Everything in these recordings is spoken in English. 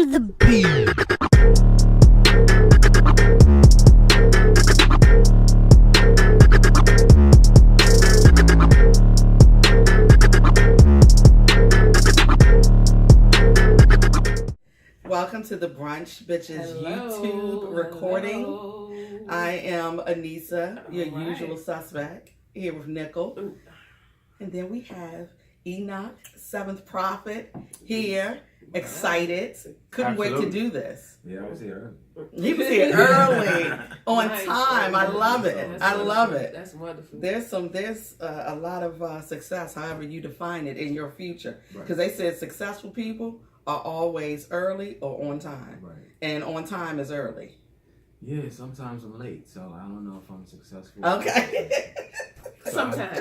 on the beat. Welcome to the Brunch Bitches YouTube recording. Hello. I am Anissa, your All right. usual suspect, here with Nickel. And then we have Enoch, Seventh Prophet, here, excited. Couldn't wait to do this. Yeah, I was here early. He was here early, on Nice. time. I love it. That's I love wonderful. it. That's wonderful. There's a lot of success, however you define it, in your future. Because Right. they said successful people are always early or on time. Right. And on time is early. Yeah, sometimes I'm late, so I don't know if I'm successful. Okay. So Sometimes.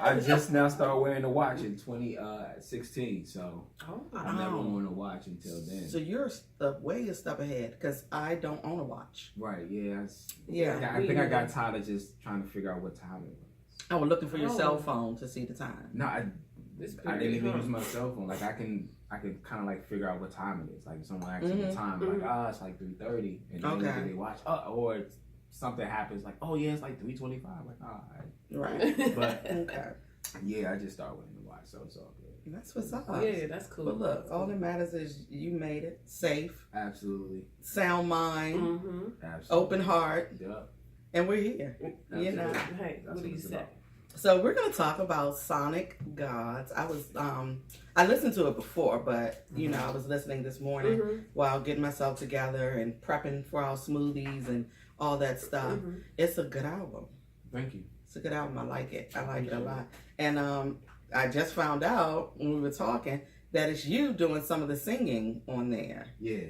I just now started wearing a watch in 2016, so I never Oh. worn a watch until then. So you're way a step ahead because I don't own a watch. Right, yeah. Yeah. I think I got tired of just trying to figure out what time it was. I was looking for your Oh. cell phone to see the time. No, I This didn't even use my cell phone. Like I can kind of like figure out what time it is. Like if someone asks me the time, I'm like, it's like 3:30, and then Okay. they watch, or something happens like, oh yeah, it's like 3:25. Like, all right. Right. But Okay. yeah, I just started wearing the watch, so it's all good. That's what's up. Yeah, that's cool. But look, all that matters is you made it. Safe, Absolutely, sound mind, Mm-hmm. absolutely. open heart, Yep. and we're here. You know. Absolutely. Hey, That's what do you it's say? about. So we're gonna talk about Sonic Gods. I listened to it before, but you know, I was listening this morning Mm-hmm. while getting myself together and prepping for our smoothies and all that stuff. Mm-hmm. It's a good album. Thank you. It's a good album. I like it. I like it a lot. And I just found out when we were talking that it's you doing some of the singing on there. Yeah.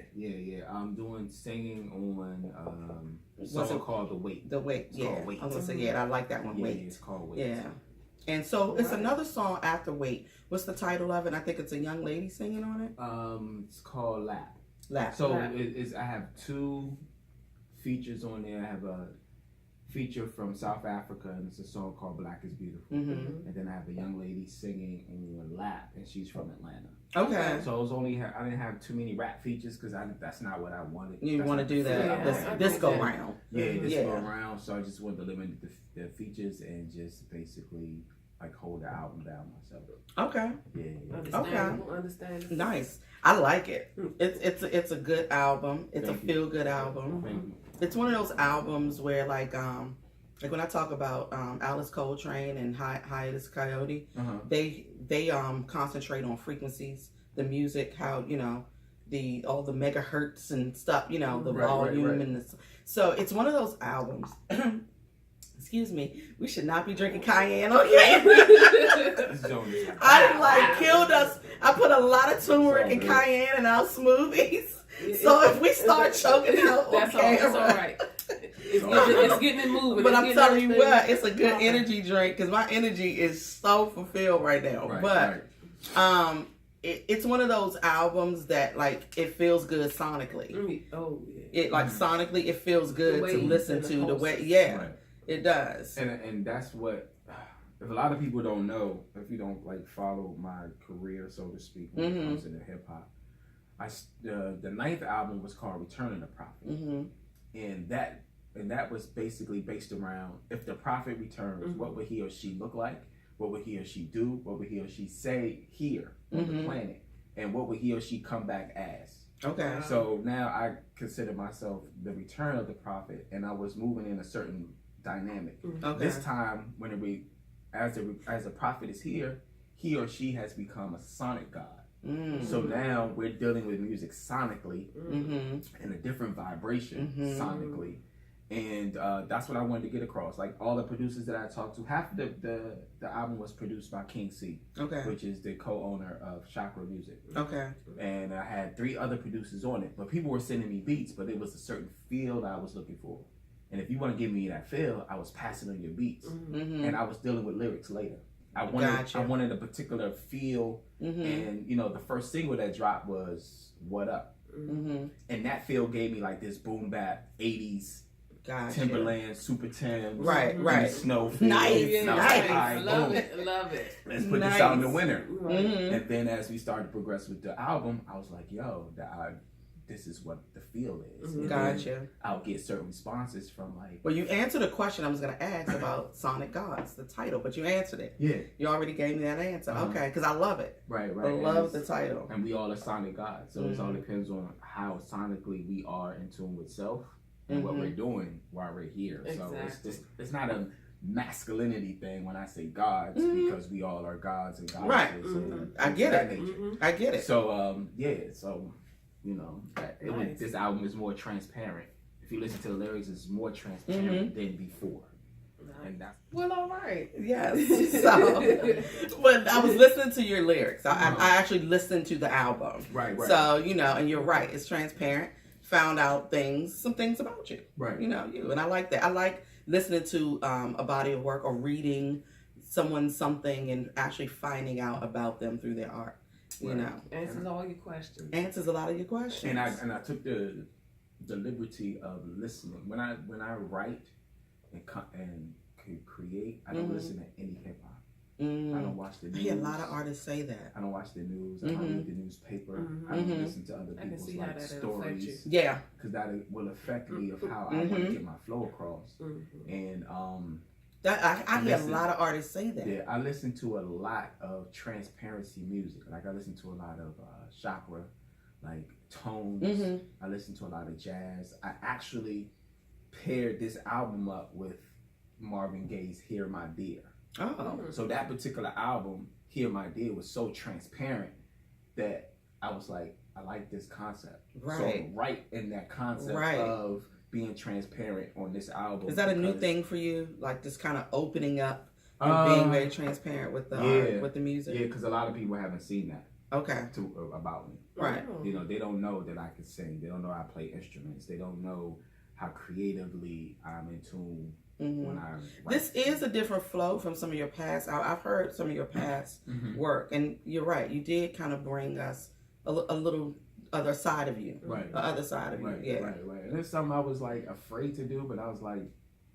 I'm doing singing on a What's song it- called The Wait. The Wait, It's yeah. called Wait. I was gonna say, yeah, I like that one. Yeah, Wait. it's called Wait. Yeah. And so it's Right. another song after Wait. What's the title of it? I think it's a young lady singing on it. It's called Lap. Lap. So Lap. I have two features on there. I have a feature from South Africa, and it's a song called Black is Beautiful. Mm-hmm. And then I have a young lady singing on Lap, and she's from Atlanta. Okay. So it was I didn't have too many rap features because that's not what I wanted. You That's want to not do the that feel I Yeah, wanted. this go that. round. Yeah, this Yeah. go around. So I just wanted to limit the features and just basically like hold the album down myself. Okay. Yeah. Understandable. Nice. I like it. Mm. It's a good album. It's Thank a you. feel good album. Thank you. It's one of those albums where like when I talk about Alice Coltrane and Hiatus Coyote, Uh-huh. they concentrate on frequencies, the music, how all the megahertz and stuff, the Right, volume right. and so it's one of those albums. Excuse me, we should not be drinking cayenne, okay? This zone is- I killed us. I put a lot of turmeric and It's all good. cayenne in our smoothies. So if we start choking out, that's okay, all right. It's getting it moving. But It's I'm getting telling you everything what, it's a good popping. energy drink because my energy is so fulfilled right now. Right, But right. it's one of those albums that like it feels good sonically. Oh yeah. It like sonically it feels good The to waves listen and the to the way. pulses. Yeah, Right. it does. And that's what, if a lot of people don't know, if you don't like follow my career, so to speak, when it comes into hip hop, the ninth album was called Return of the Prophet, Mm-hmm. and that was basically based around if the prophet returns, what would he or she look like? What would he or she do? What would he or she say here on the planet? And what would he or she come back as? Okay. So now I consider myself the return of the prophet, and I was moving in a certain dynamic. Okay. This time, when as the prophet is here, he or she has become a sonic god. Mm. So now we're dealing with music sonically Mm-hmm. in a different vibration sonically, and that's what I wanted to get across. Like all the producers that I talked to, half of the album was produced by King C, Okay. which is the co-owner of Chakra Music. Okay. And I had 3 other producers on it, but people were sending me beats, but it was a certain feel that I was looking for. And if you want to give me that feel, I was passing on your beats, Mm-hmm. and I was dealing with lyrics later. I Gotcha. wanted a particular feel, Mm-hmm. and the first single that dropped was "What Up," Mm-hmm. and that feel gave me like this boom bap 80s Gotcha. Timberland, Super Tims, Right, right. Snow. Nice, Yeah, And I was nice. like, all right, Love boom. it, love it. Let's put this out in the Nice. winter. Mhm. And then as we started to progress with the album, I was like, yo, this is what the feel is. And then Gotcha. I'll get certain responses from like, Well, you answered a question I was going to ask about Sonic Gods, the title, but you answered it. yeah, You already gave me that answer. Uh-huh. Okay, because I love it. right. I And love it's- the title. And we all are sonic gods. So it all Mhm. depends on how sonically we are in tune with self and what Mhm. we're doing while we're here. So Exactly. it's not a masculinity thing when I say gods Mhm. because we all are gods and goddesses. Right. And I get that it. nature. Mhm. I get it. So so you know, Nice. this album is more transparent. If you listen to the lyrics, it's more transparent than before. And that's Well, all right. Yes. So, when I was listening to your lyrics, I actually listened to the album. right. So, and you're right. It's transparent. Found out some things about you. Right. You. And I like that. I like listening to a body of work or reading something and actually finding out about them through their art. Right. Answers all your questions. Answers a lot of your questions. And I took the liberty of listening when I write and create. I don't Mhm. listen to any hip hop. Mm. I don't watch the I news. hear a lot of artists say that. I don't watch the news. I don't Mhm. read the newspaper. Mhm. I don't Mhm. listen to other I can people's see how like that'll affect stories Yeah. because that will affect me of how I want to Mhm. get my flow across. Mhm. And I hear a Listen. lot of artists say that. yeah, I listen to a lot of transparency music. Like I listen to a lot of chakra, like tones. Mhm. I listen to a lot of jazz. I actually paired this album up with Marvin Gaye's "Hear My Dear." Oh. So that particular album, "Hear My Dear," was so transparent that I was like, I like this concept. Right. So I'm right in that concept Right. of being transparent on this album. Is that a new because- thing for you? Like just kind of opening up and being very transparent with the art, with the music? Yeah, because a lot of people haven't seen that Okay. about me. Right. Oh. You know, they don't know that I can sing. They don't know I play instruments. They don't know how creatively I'm in tune Mhm. when I write. This is a different flow from some of your past. I've heard some of your past Mhm. work, and you're right. You did kind of bring us a little other side of you, Right. the other side of Right, you. Yeah, right. And it's something I was like afraid to do, but I was like,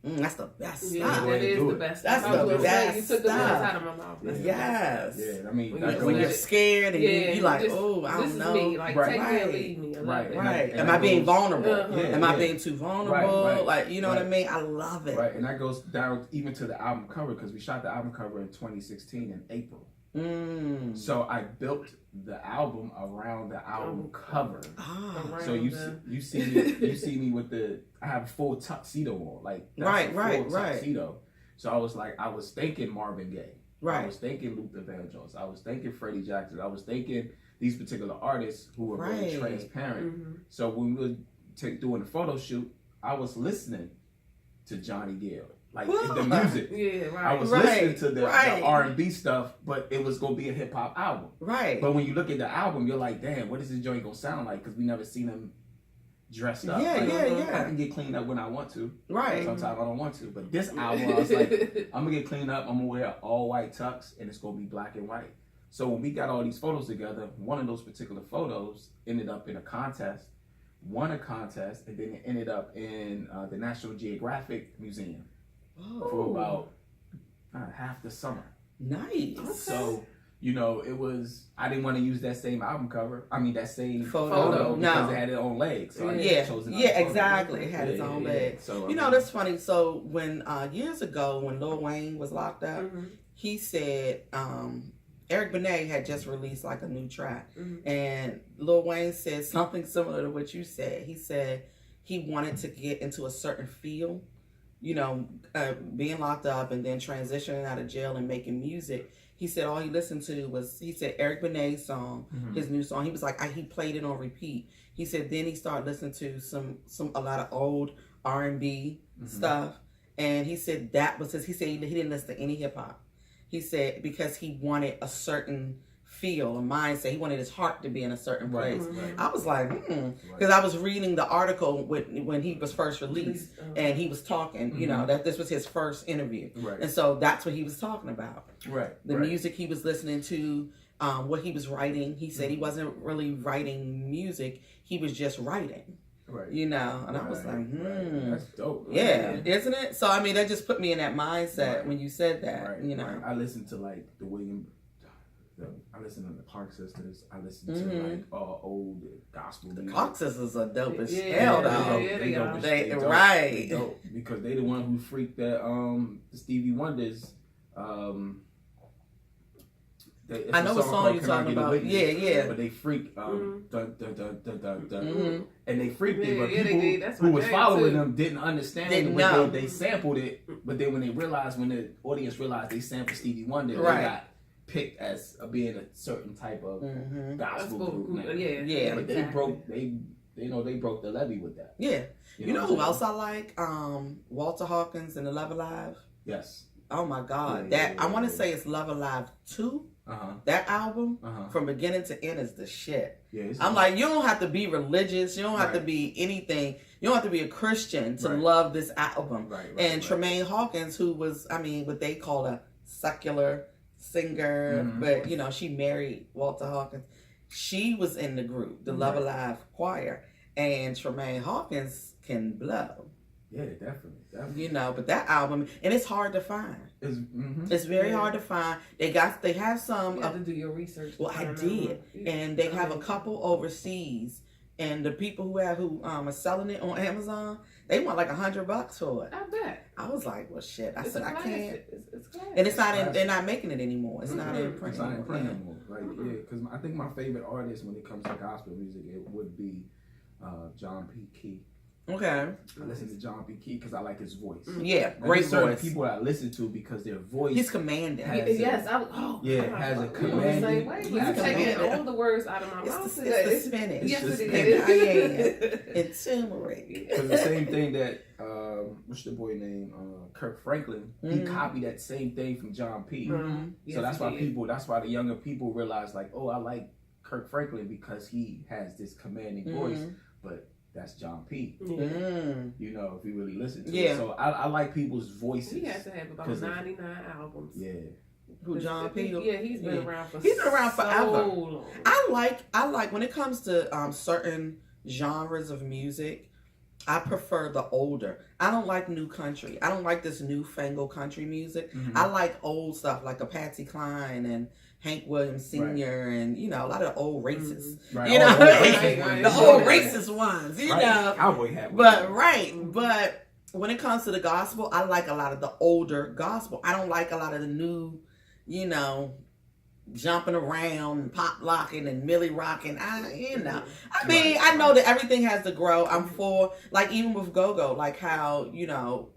that's the best Yeah, stuff. that is Do the it. best. That's I was the gonna say, best You took the words stuff. out of my mouth. That's the Yes. best. yeah. I mean, When that you- When goes- you're scared and Yeah, you like, this- oh, I this don't is know. me. Like, Right. take me or Right. leave me. I love Right. it. And Right? and Am that I being goes- vulnerable? Uh-huh. Yeah, Am I yeah. being too vulnerable? Right. Like, you know what I Right. mean? I love it. Right, and that goes down even to the album cover because we shot the album cover in 2016 in April. Mm. So I built the album around the album cover. Ah. Around So you the- see me with I have a full tuxedo on, like that's Right, a full right. tuxedo. So I was thinking Marvin Gaye. I Right. was thinking Luther Vandross. I was thinking Freddie Jackson. I was thinking these particular artists who were very Right. transparent. Mhm. So when we were doing the photo shoot, I was listening to Johnny Gill, like the music. Yeah, right. I was Right, listening to the right. R&B stuff, but it was gonna be a hip hop album. Right. But when you look at the album, you're like, damn, what is this joint gonna sound like? Because we never seen him dressed up. Yeah, Like, yeah. I can get cleaned up when I want to. Right. Sometimes I don't want to. But this album, I was like, I'm gonna get cleaned up. I'm gonna wear an all white tux, and it's gonna be black and white. So when we got all these photos together, one of those particular photos ended up in a contest, won a contest, and then it ended up in the National Geographic Museum for Oh, about half the summer. nice. So, it was, I didn't want to use that same album cover. I mean, that same Photo. because No. it had its own legs. So I Yeah, chose another yeah, photo. exactly. It had its own legs. So, I You know, mean, that's funny. So when years ago, when Lil Wayne was locked up, Mhm. he said Eric Benet had just released like a new track, Mhm. and Lil Wayne said something similar to what you said. He said he wanted to get into a certain feel, being locked up and then transitioning out of jail and making music. He said all he listened to was, he said, Eric Benet's song, Mhm. his new song. He was like, he played it on repeat. He said then he started listening to a lot of old R&B Mhm. stuff, and he said that was he said he didn't listen to any hip hop. He said because he wanted a certain feel, a mindset. He wanted his heart to be in a certain Right, place. right. I was like, Right. because I was reading the article when he was first released, and he was talking, that this was his first interview. Right. And so that's what he was talking about. Right. The right. music he was listening to, what he was writing. He said he wasn't really writing music. He was just writing. Right. You know, and I was like, Right. That's dope. Yeah, isn't it? So I mean, that just put me in that mindset when you said that. Right. You know, I listen to like I listen to the Clark Sisters. I listen to like old gospel music. the Clark Sisters are dope as Yeah, hell, yeah, though. yeah, they are. They dope. right. They dope, because they the one who freaked the Stevie Wonders. I know what song you're talking about. Yeah. But they freaked dun, dun, dun, dun, dun, dun. And they freaked it, but Yeah, people that's who my was jam, following too. them didn't understand Didn't it, but know. they sampled it. But then when the audience realized they sampled Stevie Wonder, Right. they got picked as being a certain type of gospel group. Now. Yeah. But they broke the levee with that. Yeah. You know what who I'm else saying? I like? Walter Hawkins and the Love Alive. Yes. Oh my God, Yeah. I want to say it's Love Alive 2. That album from beginning to end is the shit. Yeah. I'm like, you don't have to be religious. You don't have to be anything. You don't have to be a Christian to love this album. And Tremaine Hawkins, who was, what they call a secular singer, but you know, she married Walter Hawkins. She was in the group, the Love Alive choir, and Tremaine Hawkins can blow. Yeah, definitely. You know, but that album, and it's hard to find. It's very hard to find. They have some. You have to do your research. Well, I did, and they have a couple overseas, and the people who are selling it on Amazon, they want like $100 for it. I bet. I was like, well, shit. I said I can't. It's classic. And it's not in. They're not making it anymore. It's not in print. It's not in print anymore. Like because I think my favorite artist when it comes to gospel music, it would be John P. Key. Okay. I listen to John P. Key because I like his voice. Yeah, And great certain voice. people that I listen to because their voice. He's commanding. has Yes, has a the commanding. same way. But you're taking all the words out of my mouth It's today. the spinach. Yes, It's it the is. and turmeric. Because the same thing that what's the boy name Kirk Franklin, he copied that same thing from John P. So that's why the younger people realize like, oh, I like Kirk Franklin because he has this commanding voice, but that's John P. You know, if you really listen to it. So I like people's voices. He has to have about 99 albums. Yeah. Who, John P? Yeah, he's been around for forever. So long. I like when it comes to certain genres of music, I prefer the older. I don't like new country. I don't like this newfangled country music. I like old stuff like a Patsy Cline and Hank Williams Sr. and, you know, a lot of the old racists. Right. You know, Right. the old racist ones, you know. Cowboy hat. But when it comes to the gospel, I like a lot of the older gospel. I don't like a lot of the new, you know, jumping around and pop locking and Millie rocking. I know that everything has to grow. I'm for, like, even with go-go, like how, you know,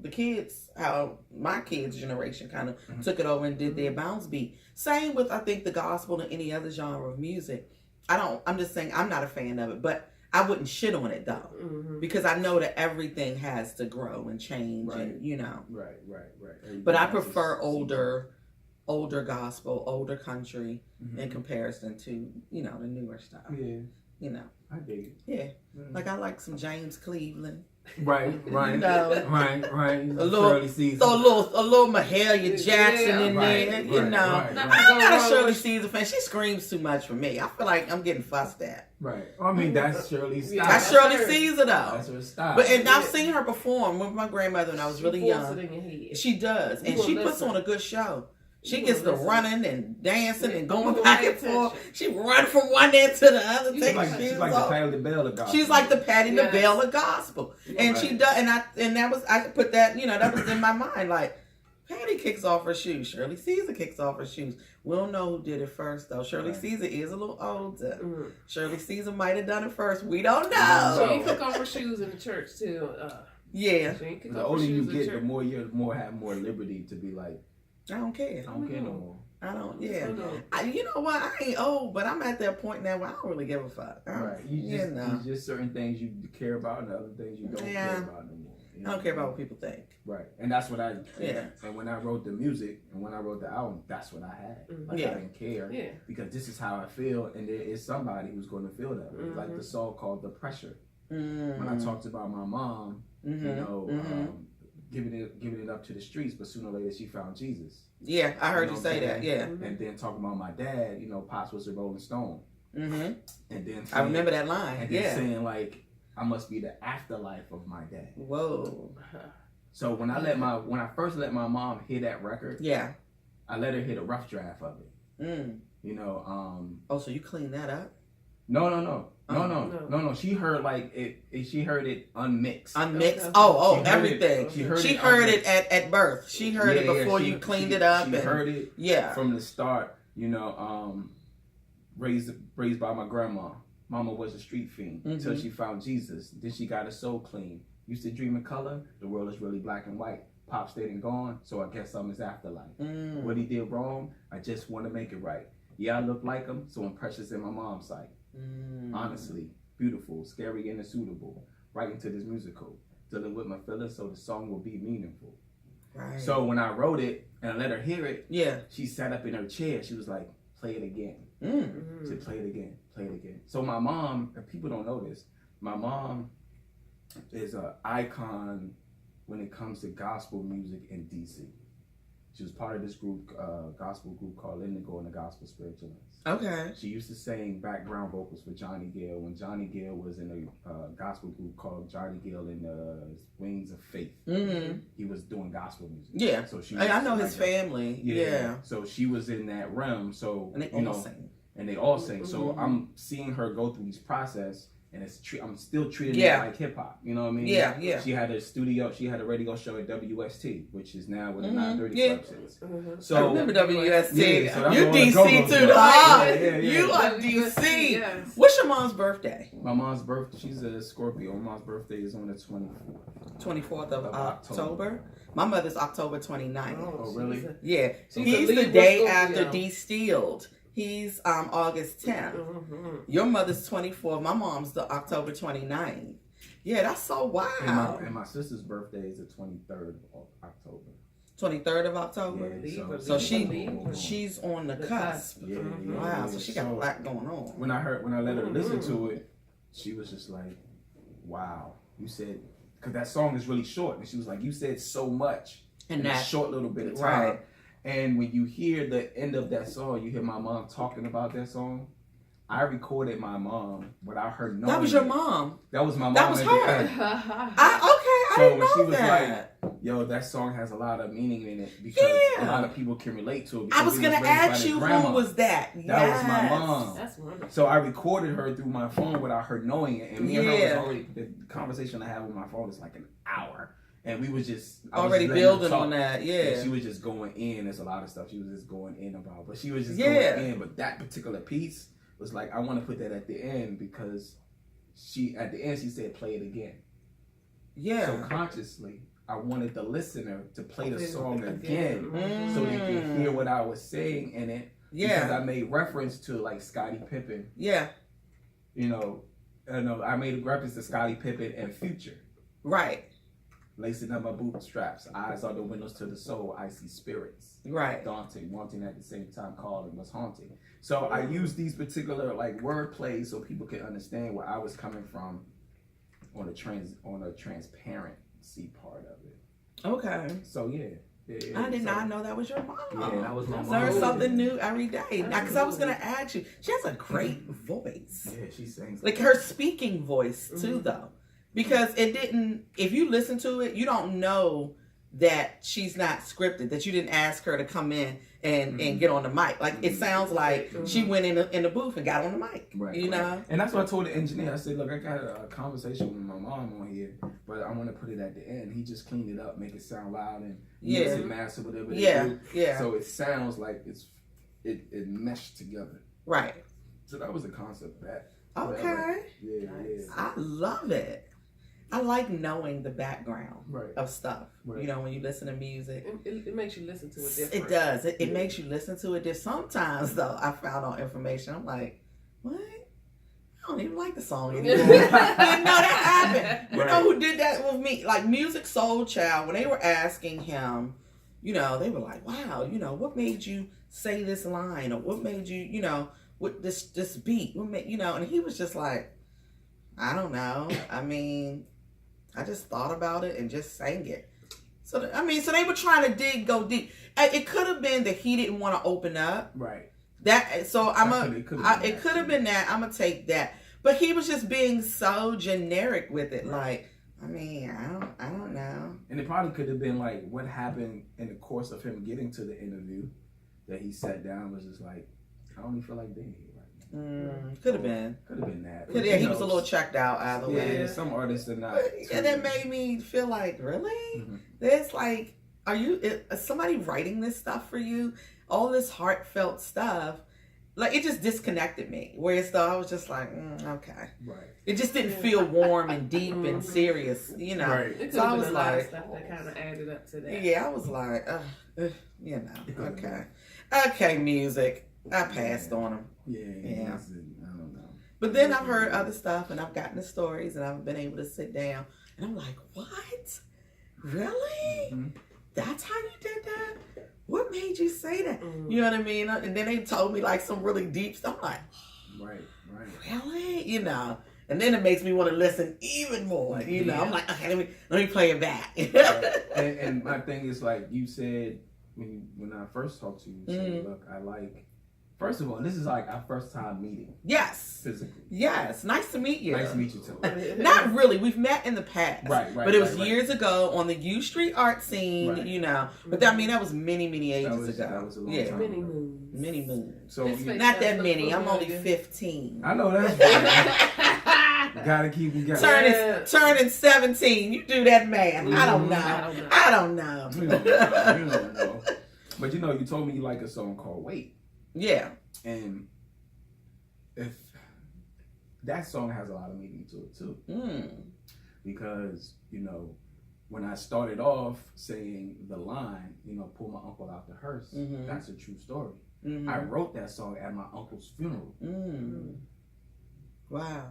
how my kids' generation kind of took it over and did their bounce beat. Same with, I think, the gospel and any other genre of music. I'm just saying I'm not a fan of it, but I wouldn't shit on it though, because I know that everything has to grow and change, and you know. Right. But I prefer older gospel, older country in comparison to, you know, the newer stuff. Yeah. You know. I dig it. Yeah. Like I like some James Cleveland. Right. You know. Right. A little Mahalia Jackson in there, you know. I'm not a Shirley Caesar fan. She screams too much for me. I feel like I'm getting fussed at. Right. I mean, that's Shirley's style. That's Shirley Caesar, though. That's her style. But I've seen her perform with my grandmother when I was really young. She does, and she puts on a good show. She gets to running and dancing and going back and forth. She run from one end to the other. She's like the Patti LaBelle of gospel. She's like the Patti LaBelle of gospel, and she does. And I put that, you know, that was in my mind. Like, Patti kicks off her shoes. Shirley Caesar kicks off her shoes. We don't know who did it first, though. Shirley Caesar is a little older. Shirley Caesar might have done it first. We don't know. She ain't kick off her shoes in the church too. Yeah. The older you get, the more you have more liberty to be like, I don't care. I don't care no more. I don't. Yeah. You know what? I ain't old, but I'm at that point now where I don't really give a fuck. Right. You just certain things you care about and other things you don't care about no more. You know? I don't care about what people think. Right. And that's what I. Yeah. And when I wrote the music and when I wrote the album, that's what I had. Like I didn't care. Yeah. Because this is how I feel, and there is somebody who's going to feel that way. Like the song called "The Pressure." When I talked about my mom, you know. Giving it up to the streets, but sooner or later she found Jesus. Yeah, I heard you say that. Yeah, and then talking about my dad, you know, Pops was a Rolling Stone. And then saying, I remember that line. And then saying like, I must be the afterlife of my dad. Whoa. So when I first let my mom hear that record, Yeah. I let her hear the rough draft of it. Mm. You know, Oh, so you clean that up? No. She heard like it. She heard it unmixed. Unmixed. Okay. Oh, She heard everything. it- She heard it unmixed. at birth. She heard it before you cleaned it up. She and, heard it yeah. from the start. You know, raised by my grandma. Mama was a street fiend until she found Jesus. Then she got her soul clean. Used to dream in color. The world is really black and white. Pop stayed and gone, so I guess I'm his afterlife. What he did wrong, I just want to make it right. Yeah, I look like him, so I'm precious in my mom's sight. Honestly, beautiful, scary, and suitable. Right into this musical, dealing with my feelings, so the song will be meaningful. Right. So when I wrote it and I let her hear it, yeah. she sat up in her chair. She was like, "Play it again." Mm. She said, "Play it again, play it again." So my mom, and people don't know this, my mom is an icon when it comes to gospel music in DC. She was part of this group, gospel group called Enoch and the Gospel Spiritualists. Okay. She used to sing background vocals for Johnny Gill when Johnny Gill was in a gospel group called Johnny Gill and the Wings of Faith. Mm-hmm. He was doing gospel music. Yeah. So she. I know like his family. Yeah. So she was in that realm. So And they you all know, sing. and they all sing. So Mhm. I'm seeing her go through this process, and I'm still treating Yeah. it like hip hop. You know what I mean? Yeah, yeah. She had a studio. She had a radio show at WST, which is now where the 930 Yeah. Club sits. Mhm. So I remember WST. Yeah, so that's you where all the DC go-go's to go. the heart. Yeah. You are WST, DC. yes. What's your mom's birthday? My mom's birthday. She's a Scorpio. My mom's birthday is on the 24th. 24th of Of October. October. My mother's October 29th. Oh, really? she's a- Yeah. She's He's a the Libra day Scorpio. after Distilled. He's August 10th. Mhm. Your mother's 24th. My mom's the October 29th. Yeah, that's so wow. And my sister's birthday is the 23rd of October. 23rd of October. Yeah, Libra, So Libra. she's on the cusp. Yeah, Mhm. yeah, Wow, yeah. so she got a lot going on. When I let her listen to it, she was just like, "Wow, you said," because that song is really short, and she was like, "You said so much in And a that short little bit of time." right. And when you hear the end of that song, you hear my mom talking about that song. I recorded my mom without her knowing. That was your it. mom. That was my mom. That was at her. the end. I So didn't when she know was that. Yo, that song has a lot of meaning in it because Yeah. a lot of people can relate to it. I because was it gonna raised by ask their you grandma. who was that. That was my Yes. mom. That's wonderful. So I recorded her through my phone without her knowing it, and me and her Yeah. was already the conversation I had with my phone is like an hour, and we was just I was Already just letting her building talk. on that, yeah. She was just going in. There's a lot of stuff she was just going in about, but she was just Yeah. going in. But that particular piece was like I want to put that at the end because at the end she said play it again. Yeah. So consciously, I wanted the listener to play the Okay, song again. again so they could hear what I was saying in it. Because Yeah. I made reference to like Scottie Pippen. Yeah. You know, I made reference to Scottie Pippen and Future. Right. Lacing up my bootstraps, eyes are the windows to the soul. I see spirits, Right. daunting, wanting at the same time, calling was haunting. So I use these particular like word plays so people can understand where I was coming from on a transparency part of it. Okay. So yeah. I did not know that was your mom. Yeah, that was my mom. Learn something new every day. Because I was gonna ask you, she has a great voice. Yeah, she sings Like her speaking voice too, Mhm. though. Because it didn't. If you listen to it, you don't know that she's not scripted. That you didn't ask her to come in and get on the mic. Like it sounds like she went in the booth and got on the mic. Right, You know. And that's what I told the engineer. I said, look, I got a conversation with my mom on here, but I want to put it at the end. He just cleaned it up, make it sound loud and mix it, master, whatever they Yeah. do. Yeah. So it sounds like it meshed together. Right. So that was the concept of that. Okay. Yeah, Nice. yeah. I love it. I like knowing the background Right. of stuff. Right. You know, when you listen to music. It makes you listen to it different. It does. It Yeah. makes you listen to it. Sometimes, though, I found out information. I'm like, what? I don't even like the song anymore. I didn't know that happened. You know who did that with me? Like Music Soul Child, when they were asking him, you know, they were like, wow, you know, what made you say this line? Or what made you, you know, with this beat? What made, you know, and he was just like, I don't know. I mean, I just thought about it and just sang it. So, so they were trying to go deep. It could have been that he didn't want to open up. Right. That so It could have been it could have been that. I'm gonna take that. But he was just being so generic with it. Like, I mean, I don't know. And it probably could have been like what happened in the course of him getting to the interview that he sat down was just like, I don't even feel like being here right now. Could have been. Could have been that. Yeah, he was a little checked out either way. Yeah, some artists are not. And that made me feel like, really? Mm-hmm. There's like, is somebody writing this stuff for you? All this heartfelt stuff. Like, it just disconnected me. Whereas though I was just like, okay. Right. It just didn't feel warm and deep and serious, you know. Right. So I was like, stuff that kind of added up to that. Yeah, I was like, you know, okay. Okay, music. I passed on them. Yeah. I don't know. But then I've heard other stuff and I've gotten the stories and I've been able to sit down and I'm like, what? Really? Mm-hmm. That's how you did that? What made you say that? You know what I mean? And then they told me like some really deep stuff. I'm like, right. Really? You know. And then it makes me want to listen even more. You know, I'm like, okay, let me play it back. and my thing is like you said when I first talked to you, you said, look, I like. First of all, this is like our first time meeting. Yes. Physically. Yes. Nice to meet you. Nice to meet you too. Not really. We've met in the past. Right. But it was years ago on the U Street art scene, you know. But I mean, that was many ages ago. That was a long time Many ago. moons. Many moons. So not that many. I'm only 15. I know that's right. You gotta keep it going. Turning 17. You do that math. I don't know. You don't know. But you know, you told me you like a song called Wait. Yeah. And if that song has a lot of meaning to it too. Because, you know, when I started off saying the line, you know, pull my uncle out the hearse, that's a true story. I wrote that song at my uncle's funeral. Wow.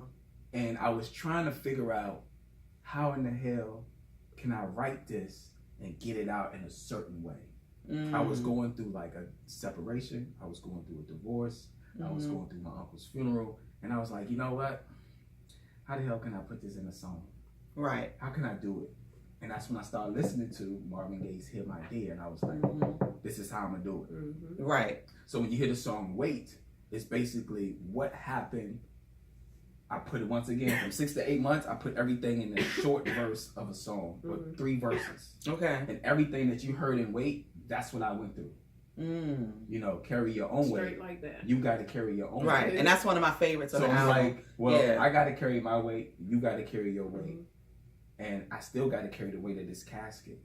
And I was trying to figure out how in the hell can I write this and get it out in a certain way. I was going through like a separation. I was going through a divorce. I was going through my uncle's funeral. And I was like, you know what? How the hell can I put this in a song? Right. How can I do it? And that's when I started listening to Marvin Gaye's Hear My Dear. And I was like, this is how I'm going to do it. Right. So when you hear the song Wait, it's basically what happened. I put it once again from 6 to 8 months. I put everything in a short verse of a song, with 3 verses. Okay. And everything that you heard in Wait, that's what I went through. You know, carry your own weight. Straight like that. You got to carry your own weight. Right, and that's one of my favorites of the album. So I'm like, well, I got to carry my weight. You got to carry your weight. And I still got to carry the weight of this casket.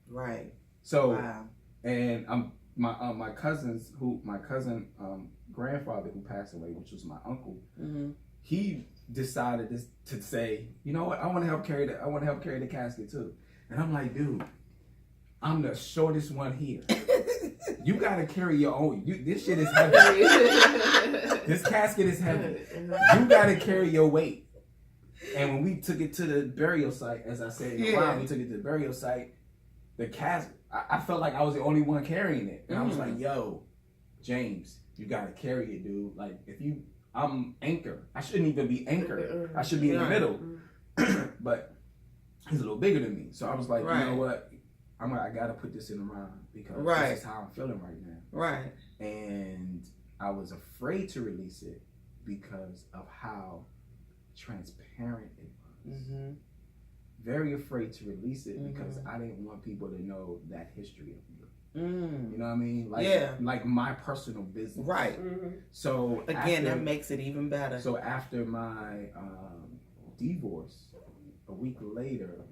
Right. So, and my cousin grandfather who passed away, which was my uncle, he decided to say, you know what, I want to help carry the casket too. And I'm like, dude, I'm the shortest one here. You gotta carry your own. This shit is heavy. This casket is heavy. You gotta carry your weight. And when we took it to the burial site, as I said, we took it to the burial site, the casket, I felt like I was the only one carrying it. And I was like, yo, James, you gotta carry it, dude. Like, I'm anchor. I shouldn't even be anchored. I should be in the middle. But he's a little bigger than me. So I was like, you know what? I gotta put this in a rhyme because this is how I'm feeling right now. Right. And I was afraid to release it because of how transparent it was. Very afraid to release it because I didn't want people to know that history of me. You know what I mean? Like my personal business. Right. So again, that makes it even better. So after my divorce, a week later,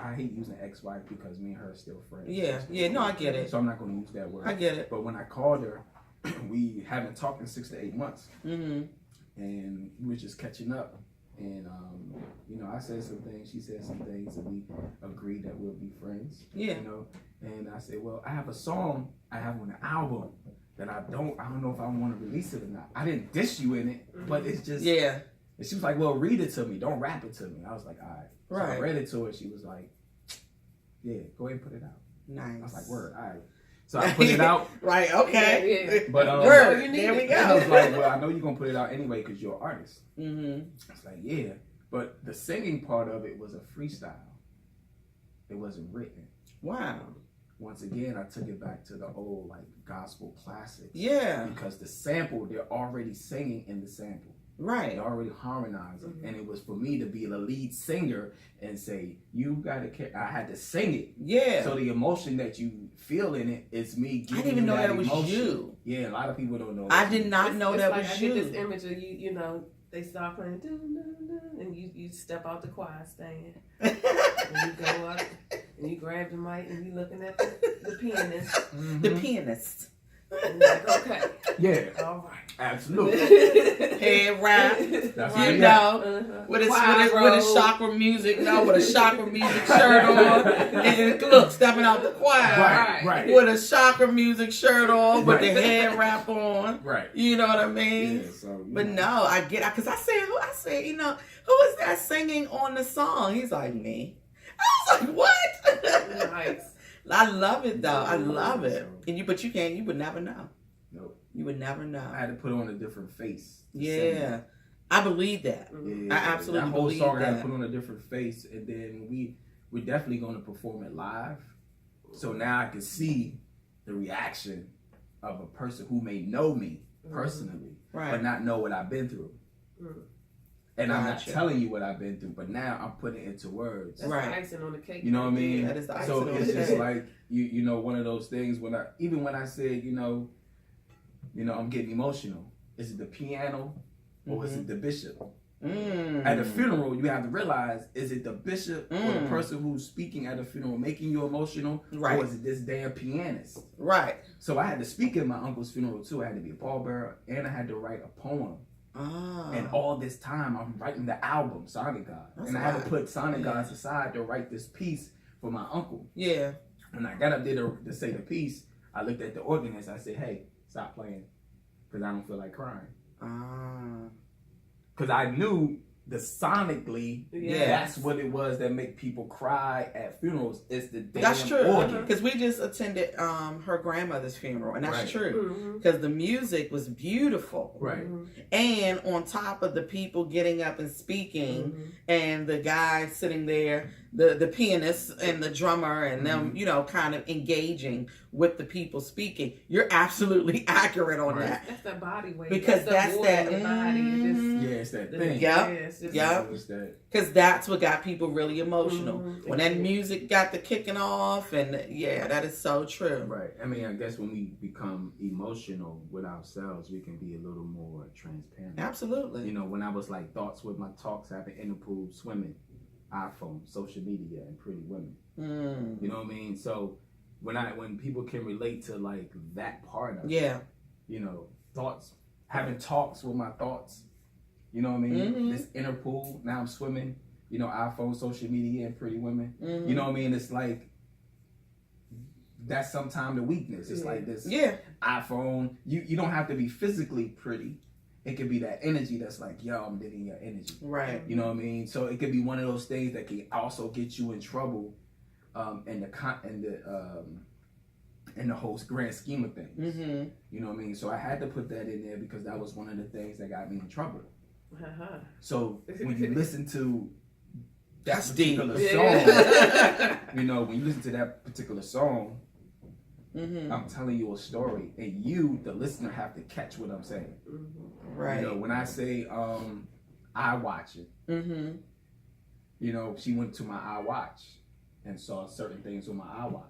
I hate using ex-wife because me and her are still friends. No, I get it. So I'm not going to use that word. I get it. But when I called her, we haven't talked in 6 to 8 months. And we were just catching up. And, you know, I said some things, she said some things, and we agreed that we'll be friends. You know? And I said, well, I have a song I have on the album that I don't know if I want to release it or not. I didn't diss you in it, but it's just... And she was like, well, read it to me. Don't rap it to me. I was like, all right. So I read it to her. She was like, yeah, go ahead and put it out. Nice. I was like, word, all right. So I put it out. Okay. But word, there we go. I was like, well, I know you're going to put it out anyway because you're an artist. I was like, yeah. But the singing part of it was a freestyle. It wasn't written. Wow. once again, I took it back to the old like gospel classics. Yeah. Because the sample, they're already singing in the sample. Right. They're already harmonizing. And it was for me to be the lead singer and say, you gotta I had to sing it. Yeah. So the emotion that you feel in it is me giving I didn't even know that was emotion. you. Yeah, a lot of people don't know. I did not know that like was I you. get this image of you, you know, they start playing, and you step out the choir stand, and you go up, and you grab the mic, and you looking at the pianist. Mm-hmm. The pianist. And you're like, okay. Yeah. All right. Absolutely. Head wrap. That's You right. know, with a chakra music, with a chakra music shirt on, and look, stepping out the choir, Right. with a chakra music shirt on, with the head wrap on, Right. You know what I mean? Yeah, so, but know. no, I get, because I said, you know, who is that singing on the song? He's like, me. I was like, what? Nice. I love it though. I love it. And you would never know. Nope. You would never know. I had to put on a different face. Yeah. I believe that. Yeah, I absolutely that whole believe song that. I had to put on a different face, and then we're definitely going to perform it live. So now I can see the reaction of a person who may know me personally, but not know what I've been through. And I'm not telling you what I've been through, but now I'm putting it into words. That's the icing on the cake. You know what I mean? That is the icing so on it's the just cake. like you know, one of those things when I said, you know, I'm getting emotional. Is it the piano or is it the bishop? At a funeral, you have to realize, is it the bishop or the person who's speaking at a funeral making you emotional? Right. Or is it this damn pianist? Right. So I had to speak at my uncle's funeral too. I had to be a pallbearer and I had to write a poem. And all this time I'm writing the album, Sonic God. That's and I a had lot. to put Sonic Gods aside to write this piece for my uncle. Yeah. When I got up there to say the piece, I looked at the organist. I said, hey, stop playing because I don't feel like crying. Because I knew the sonically, that's what it was that make people cry at funerals. It's the damn That's true. organ. Because we just attended her grandmother's funeral, and that's Right. true. Because the music was beautiful. Right. And on top of the people getting up and speaking, and the guy sitting there, the pianist and the drummer, and them, you know, kind of engaging with the people speaking. You're absolutely accurate on that. That's that body weight. Because that's that. In the body. It's that thing. Yep. Because that's what got people really emotional. When that music got the kicking off, and that is so true. Right. I mean, I guess when we become emotional with ourselves, we can be a little more transparent. Absolutely. You know, when I was like thoughts with my talks happening in the pool, swimming, iPhone, social media, and pretty women. You know what I mean? So when people can relate to like that part of it, you know, thoughts, having talks with my thoughts, you know what I mean? This inner pool, now I'm swimming, you know, iPhone, social media, and pretty women. You know what I mean? It's like, that's sometimes the weakness. It's like this iPhone, you don't have to be physically pretty. It could be that energy that's like, yo, I'm digging your energy. Right. You know what I mean? So it could be one of those things that can also get you in trouble in the whole grand scheme of things. You know what I mean? So I had to put that in there because that was one of the things that got me in trouble. So when you listen to that particular song, you know, when you listen to that particular song, I'm telling you a story, and you, the listener, have to catch what I'm saying. Right. You know, when I say I watch it, you know, she went to my iWatch and saw certain things on my iWatch.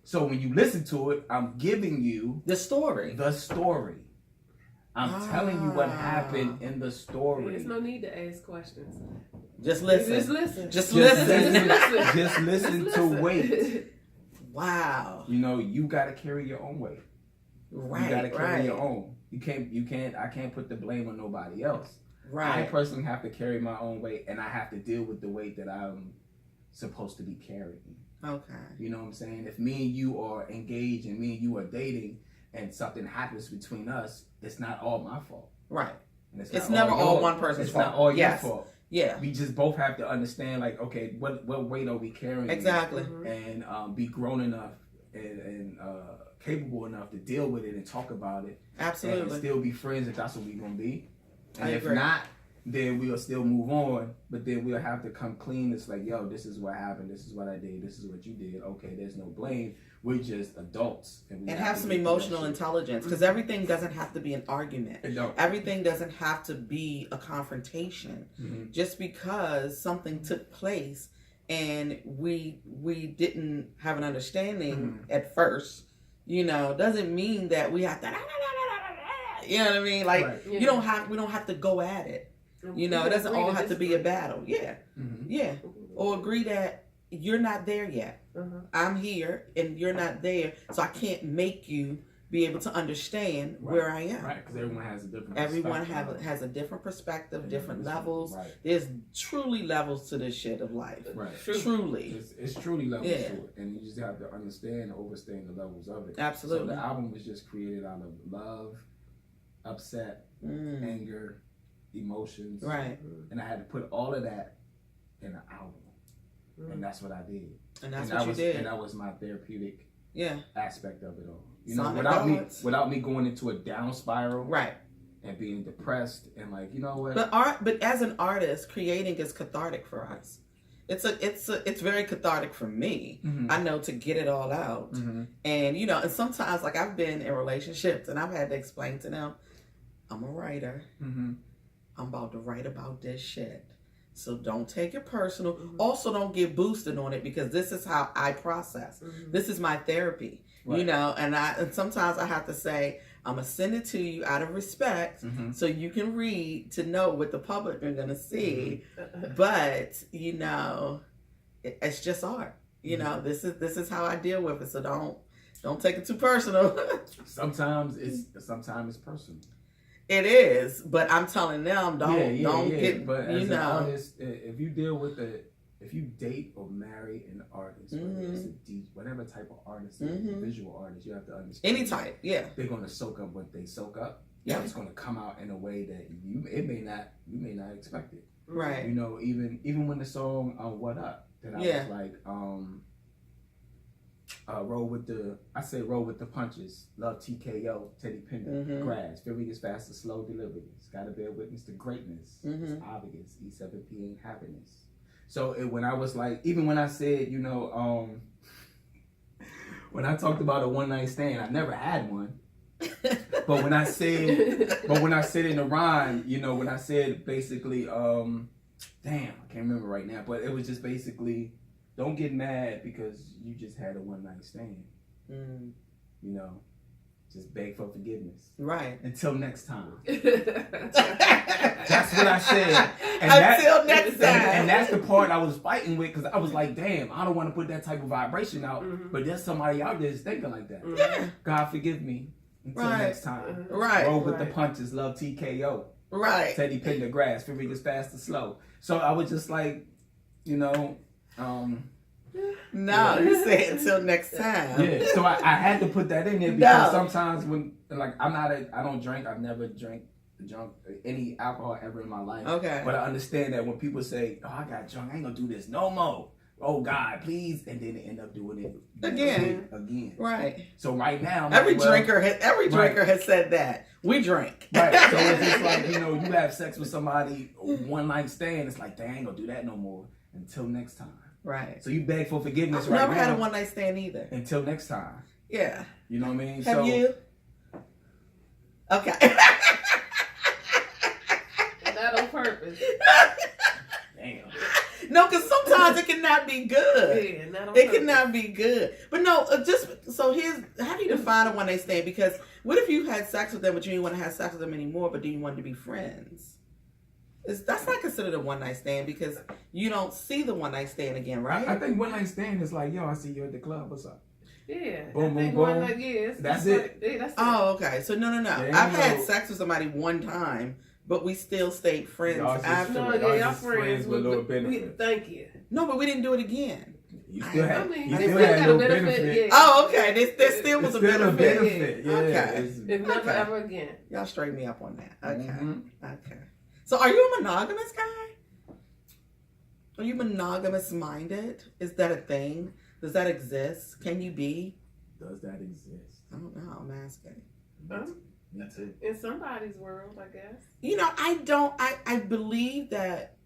So when you listen to it, I'm giving you the story. I'm telling you what happened in the story. There's no need to ask questions. Just listen. Just listen. Just listen to wait. Wow. You know, you got to carry your own weight. Right. You got to carry your own. I can't put the blame on nobody else. Right. I personally have to carry my own weight, and I have to deal with the weight that I'm supposed to be carrying. Okay. You know what I'm saying? If me and you are engaged and me and you are dating and something happens between us, it's not all my fault. Right. And it's never all one person's fault. It's not all your fault. Yeah. We just both have to understand, like, okay, what weight are we carrying? Exactly. And be grown enough and capable enough to deal with it and talk about it. Absolutely. And still be friends if that's what we're going to be. And I if agree. not, then we'll still move on, but then we'll have to come clean. It's like, yo, this is what happened, this is what I did, this is what you did. Okay, there's no blame. We're just adults. And have some emotional intelligence, because everything doesn't have to be an argument. Everything doesn't have to be a confrontation. Just because something took place and we didn't have an understanding at first, you know, doesn't mean that we have to, you know what I mean? Like, we don't have to go at it. You know, it doesn't all have to be a battle. Yeah. Yeah. Or agree that you're not there yet. I'm here and you're not there. So I can't make you be able to understand where I am. Right, because everyone has a different Everyone has a different perspective, different levels. Right. There's truly levels to this shit of life. Right. Truly. It's truly levels to it. And you just have to understand and understand the levels of it. Absolutely. So the album was just created out of love, upset, anger, emotions. Right. And I had to put all of that in an album. And that's what I did. And that's what you did. And that was my therapeutic aspect of it all. You Sonic know, without me going into a down spiral. Right. And being depressed and like, you know what? But as an artist, creating is cathartic for us. It's very cathartic for me. I know, to get it all out. And you know, and sometimes, like, I've been in relationships and I've had to explain to them, I'm a writer. I'm about to write about this shit. So don't take it personal. Also, don't get boosted on it, because this is how I process. This is my therapy. Right. You know, and sometimes I have to say, I'm gonna send it to you out of respect, so you can read to know what the public are gonna see. But you know, it's just art. You know, this is how I deal with it. So don't take it too personal. Sometimes it's personal. It is, but I'm telling them, don't get. But as an artist, if you deal with if you date or marry an artist, whether it's whatever type of artist, a visual artist, you have to understand. Any type, they're going to soak up what they soak up. Yeah, it's going to come out in a way that you may not expect it. Right. You know, even when the song "What Up," that I was like, roll with the punches. Love TKO, Teddy Pendergrass. Very as fast as slow deliveries. Gotta bear witness to greatness. It's obvious. E7P ain't happiness. So when I was like, even when I said, you know, when I talked about a one night stand, I never had one. But when I said in the rhyme, you know, when I said basically, damn, I can't remember right now, but it was just basically, don't get mad because you just had a one night stand. You know, just beg for forgiveness. Right. Until next time. That's what I said. Until next time. And that's the part I was fighting with, because I was like, damn, I don't want to put that type of vibration out, but there's somebody out there that's thinking like that. Yeah. God forgive me. Until next time. Right. Roll with the punches. Love TKO. Right. Teddy Pendergrass. Very as fast as slow. So I was just like, you know, no, you say until next time. Yeah, so I had to put that in there because sometimes when, like, I don't drink. I've never drank any alcohol ever in my life. Okay. But I understand that when people say, "Oh, I got drunk, I ain't gonna do this no more." Oh God, please, and then they end up doing it again. Right. So right now, every drinker has said that. We drink. Right. So it's just like, you know, you have sex with somebody, one night stand. It's like, they ain't gonna do that no more until next time. Right. So you beg for forgiveness right now. I've never had a one night stand either. Until next time. Yeah. You know what I mean? Have you? Okay. Not on purpose. Damn. No, because sometimes it cannot be good. Yeah, not on purpose. It cannot be good. But no, how do you define a one night stand? Because what if you had sex with them, but you didn't want to have sex with them anymore, but do you want to be friends? That's not considered a one night stand, because you don't see the one night stand again, right? I think one night stand is like, yo, I see you at the club. What's up? Yeah. Boom, boom, boom. That's it. That's it. Okay. So no. I've had sex with somebody one time, but we still stayed friends after. No, y'all friends with little benefit. Thank you. No, but we didn't do it again. You still had no benefit. Yeah. Oh, okay. There still was a benefit. Yeah. Okay. It's never ever again. Y'all straighten me up on that. Okay. Okay. So are you a monogamous guy? Are you monogamous minded? Is that a thing? Does that exist? Can you be? Does that exist? I don't know. I'm asking. That's it. In somebody's world, I guess. You know, I believe that,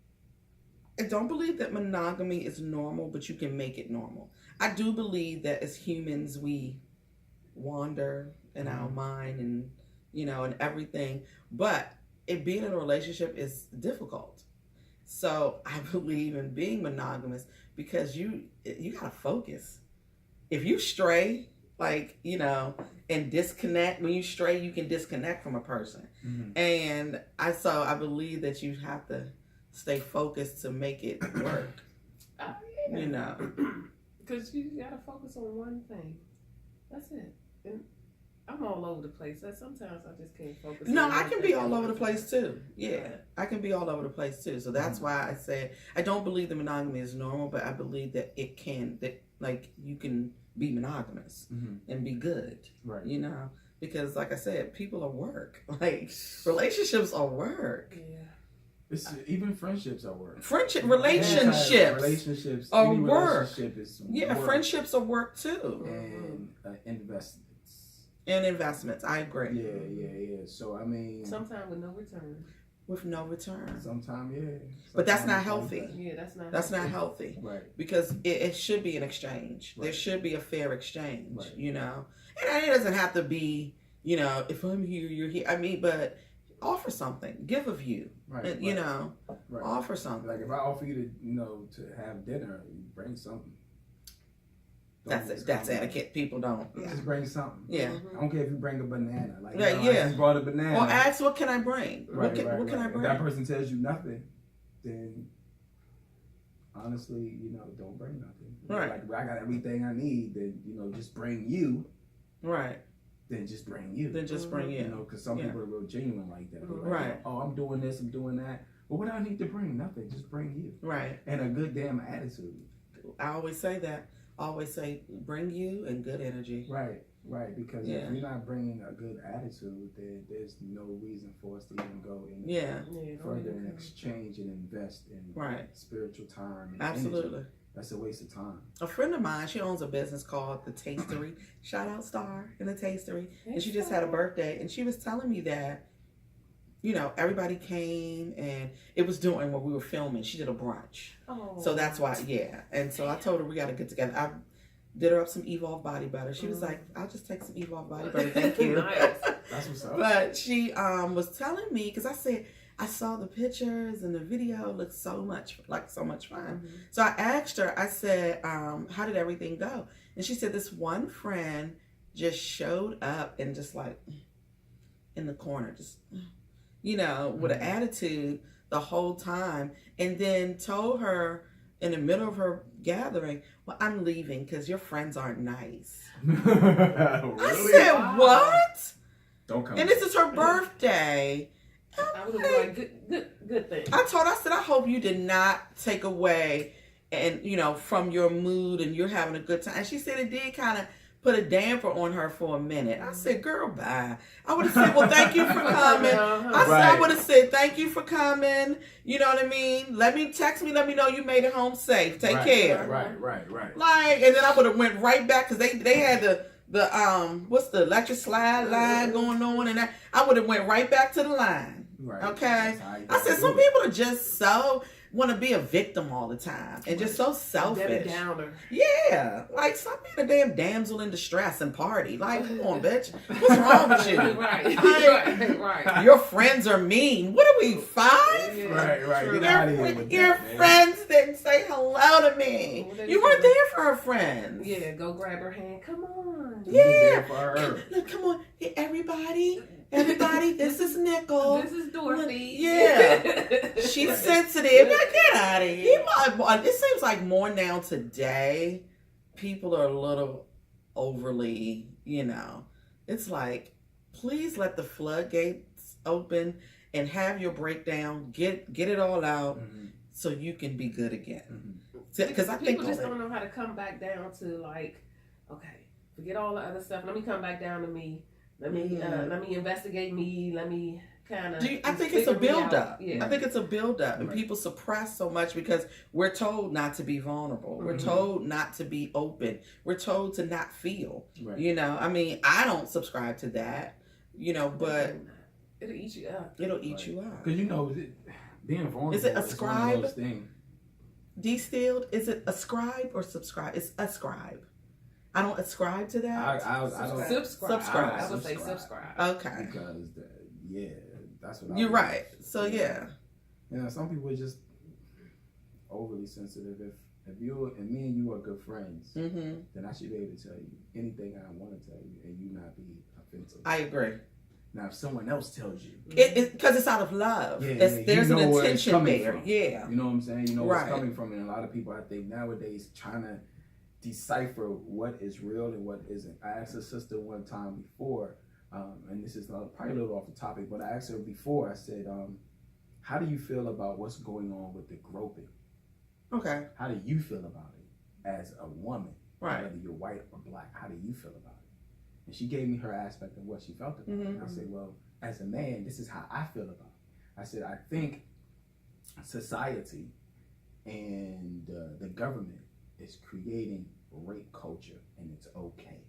I don't believe that monogamy is normal, but you can make it normal. I do believe that as humans, we wander in our mind and, you know, and everything, but it being in a relationship is difficult. So I believe in being monogamous because you gotta focus. If you stray, like, you know, and disconnect, when you stray, you can disconnect from a person. Mm-hmm. And I believe that you have to stay focused to make it work. Yeah. You know, because you gotta focus on one thing. That's it. And I'm all over the place. Sometimes I just can't focus. no, on I one can thing. be all over the place too. Yeah, I can be all over the place too. So that's why I said I don't believe that monogamy is normal, but I believe that it can, that like you can be monogamous and be good. Right. You know, because like I said, people are work. Like relationships are work. Yeah. It's even friendships are work. Relationships are any work. Relationship is Yeah, work. friendships are work too. And investments. And investments. I agree. Yeah. So I mean, Sometimes with no return. With no return. sometimes, yeah. But that's Sometimes not it's like healthy. Yeah, that's not. That's not healthy. Right. Because it should be an exchange. Right. There should be a fair exchange, Right. you know. And it doesn't have to be, you know, if I'm here, you're here. I mean, but offer something. Give of you. Right. You know, Right. offer something. Like if I offer you to, you know, to have dinner, you bring something. Don't That's just it. That's come- etiquette. People don't. Yeah. Just bring something. Yeah. I don't care if you bring a banana. Like, Right, I yeah. just brought a banana. Or ask, what can I bring? Right, what can I If bring? that person tells you nothing, then honestly, you know, don't bring nothing. Right. Like if I got everything I need, then, you know, just bring you. Right. Then just bring you. Then just bring You you. know, because some people are real genuine like that. They're like, Right. oh, I'm doing this, I'm doing that. But what do I need to bring? Nothing. Just bring you. Right. And a good damn attitude. I always say that. I always say, bring you and good energy. Right. Because Yeah. if you're not bringing a good attitude, then there's no reason for us to even go any Yeah. further and exchange and invest in Right. spiritual time. And Absolutely. energy. That's a waste of time. A friend of mine, she owns a business called The Tastery. Shout out Star in The Tastery. And she just had a birthday. And she was telling me that, you know, everybody came and it was during when we were filming. She did a brunch. Oh. So that's why, yeah. And so I told her we got to get together. I did her up some Evolve body butter. She was like, I'll just take some Evolve body butter. Thank you. Nice. That's what's up. But she was telling me, because I said, I saw the pictures and the video looked so much fun. Mm-hmm. So I asked her, I said, how did everything go? And she said this one friend just showed up and just like in the corner, just, you know, with an attitude the whole time. And then told her in the middle of her gathering, well, I'm leaving because your friends aren't nice. Really? I said, Wow. what? Don't come. And this is her birthday. I would have been like, good thing. I told her, I said, I hope you did not take away and, you know, from your mood and you're having a good time. And she said it did kind of put a damper on her for a minute. I said, girl, bye. I would have said, well, thank you for coming. I would have said, thank you for coming. You know what I mean? Let me know you made it home safe. Take care. Right. Like, and then I would have went right back because they had the what's the electric slide line going on, and I would have went right back to the line. Right. Okay. That's how you I said do some it. people are just so want to be a victim all the time and just so Debbie selfish. Downer. Yeah, like stop being a damn damsel in distress and party. Like, come on, bitch, what's wrong with you? Right. Your friends are mean. What are we, 5? Yeah, Right. true. Get out of here with Your that, man. friends didn't say hello to me. Well, You weren't there for her friends. Yeah, go grab her hand. Come on. You was Yeah. there for her. Look, come on. Hey, everybody, this is Nickel. This is Dorothy. Yeah. She's sensitive. Now get out of here. It seems like more now today, people are a little overly, you know. It's like, please let the floodgates open and have your breakdown. Get it all out so you can be good again. Because I think people just don't know how to come back down to like, okay, forget all the other stuff. Let me come back down to me. Let me investigate me. Let me kind of. I think it's a build-up. Yeah. I think it's a build-up, and Right. people suppress so much because we're told not to be vulnerable. We're told not to be open. We're told to not feel. Right. You know, I mean, I don't subscribe to that. you know, but it'll eat you up. It'll eat you up. Because being vulnerable is it is one of those ascribe? things. Distilled? Is it ascribe or subscribe? It's ascribe. I don't ascribe to that. I don't subscribe. I would say subscribe. Okay. Because that's what You're right. So yeah. Some people are just overly sensitive. If you and me and you are good friends, then I should be able to tell you anything I want to tell you, and you not be offensive. I agree. Now, if someone else tells you, because it's out of love. There's an intention there. Yeah. You know what I'm saying? You know where it's coming from, and a lot of people, I think nowadays, trying to decipher what is real and what isn't. I asked a sister one time before, and this is probably a little off the topic, but I asked her before. I said, "How do you feel about what's going on with the groping? Okay. How do you feel about it as a woman? Right. Whether you're white or black, how do you feel about it?" And she gave me her aspect of what she felt about it. And I said, well, as a man, this is how I feel about it. I said, I think society and the government is creating rape culture, and it's okay.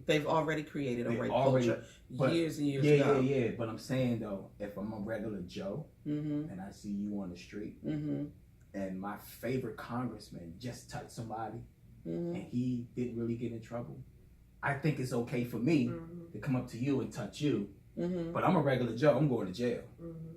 They've already created a rape culture years and years ago. Yeah. But I'm saying, though, if I'm a regular Joe and I see you on the street and my favorite congressman just touched somebody and he didn't really get in trouble, I think it's okay for me to come up to you and touch you. But I'm a regular Joe. I'm going to jail.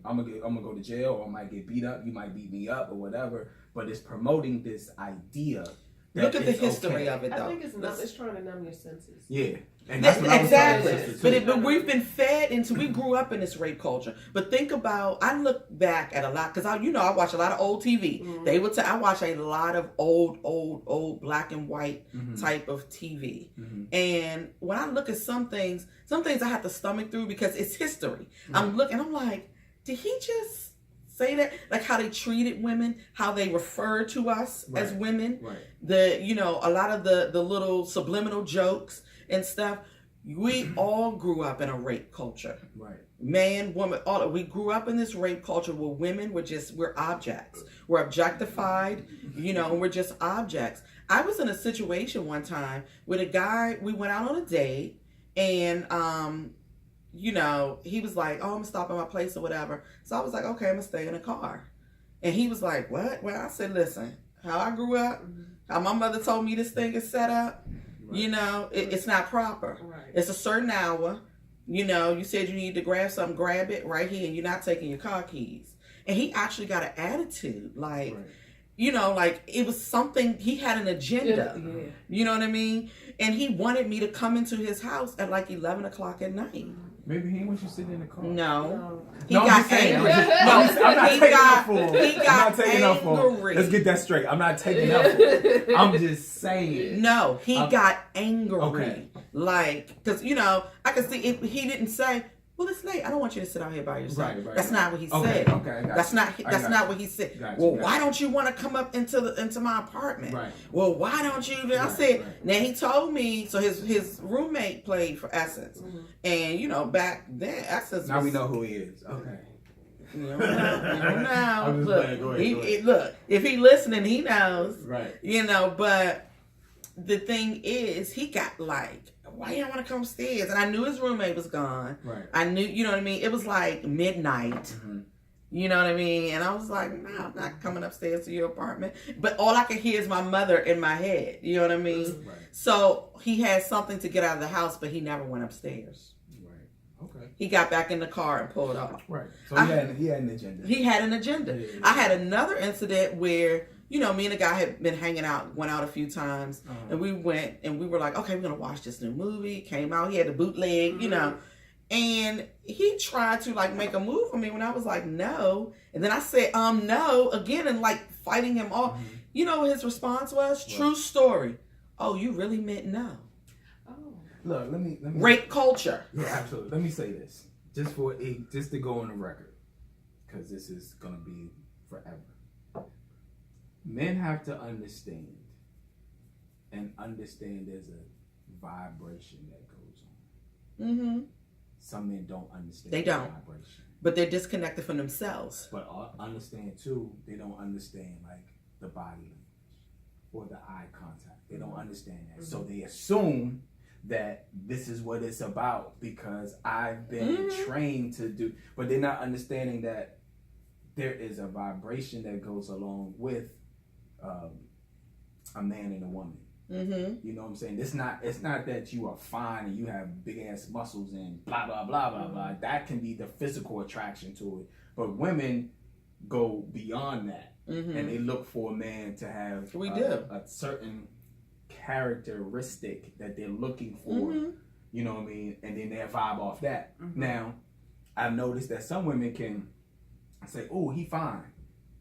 I'm gonna go to jail, or I might get beat up. You might beat me up, or whatever. But it's promoting this idea. Look at the history of it, though. I think it's trying to numb your senses. Yeah. And that's what exactly. But we've been fed into, we grew up in this rape culture. But think about, I look back at a lot, because I watch a lot of old TV. I watch a lot of old black and white type of TV. And when I look at some things I have to stomach through because it's history. I'm like, did he just say that? Like how they treated women, how they refer to us as women. A lot of the little subliminal jokes and stuff. We all grew up in a rape culture. Man, woman, we grew up in this rape culture where women we're objects. We're objectified, and we're just objects. I was in a situation one time with a guy, we went out on a date, and he was like, oh, I'm stopping at my place or whatever. So I was like, okay, I'm gonna stay in the car. And he was like, what? Well, I said, listen, how I grew up, how my mother told me this thing is set up, it's not proper. It's a certain hour. You said you need to grab something, grab it right here, and you're not taking your car keys. And he actually got an attitude, like, like it was something, he had an agenda. You know what I mean? And he wanted me to come into his house at like 11 o'clock at night. Maybe he wants you sitting in the car. No. He got angry. I'm not taking up for him. He got angry. Let's get that straight. I'm not taking up for him. I'm just saying. No, he got angry. Okay. Like, because, I could see if he didn't say, well, it's late. I don't want you to sit out here by yourself. That's not what he said. Okay. That's not what he said. Why don't you want to come up into my apartment? Well, why don't you? I said. Now he told me. So his roommate played for Essence, and back then Essence. Now we know who he is. Okay. You don't know. Look, if he listening, he knows. But the thing is, he got like, why you don't want to come upstairs? And I knew his roommate was gone. I knew, you know what I mean? It was like midnight. You know what I mean? And I was like, no, I'm not coming upstairs to your apartment. But all I could hear is my mother in my head. You know what I mean? So he had something to get out of the house, but he never went upstairs. Okay. He got back in the car and pulled off. So he had an agenda. He had an agenda. I had another incident where, me and a guy had been hanging out, went out a few times, and we went and we were like, okay, we're going to watch this new movie. Came out, he had the bootleg, and he tried to like make a move for me when I was like, no. And then I said, no, again, and like fighting him off. You know what his response was? True story. Oh, you really meant no. Look, let me rape culture. Yeah, absolutely. Let me say this. Just to go on the record, because this is going to be forever. Men have to understand there's a vibration that goes on. Some men don't understand the vibration. But they're disconnected from themselves. But understand too, they don't understand like the body language or the eye contact. They don't understand that. So they assume that this is what it's about because I've been trained to do, but they're not understanding that there is a vibration that goes along with a man and a woman. You know what I'm saying? It's not that you are fine and you have big ass muscles and blah blah blah blah blah. That can be the physical attraction to it, but women go beyond that, and they look for a man to have a certain characteristic that they're looking for. You know what I mean? And then they vibe off that. Now, I've noticed that some women can say, "Oh, he fine,"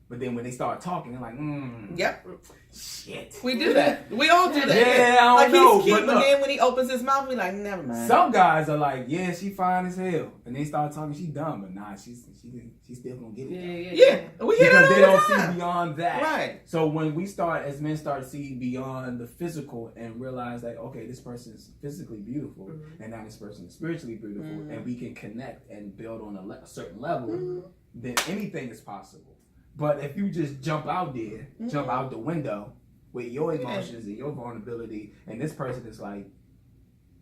but then when they start talking, they're like, "Yep, shit." We do that. We all do that. Yeah, I don't know. He's cute, but then when he opens his mouth, we like, never mind. Some guys are like, "Yeah, she fine as hell," and they start talking, she dumb, but nah, she's still gonna get it. Yeah. We hear because that they don't all the time. see beyond that. Right. So when we as men start seeing beyond the physical and realize that, okay, this person is physically beautiful, and now this person is spiritually beautiful, and we can connect and build on a certain level, then anything is possible. But if you just jump out there, jump out the window with your emotions and your vulnerability, and this person is like,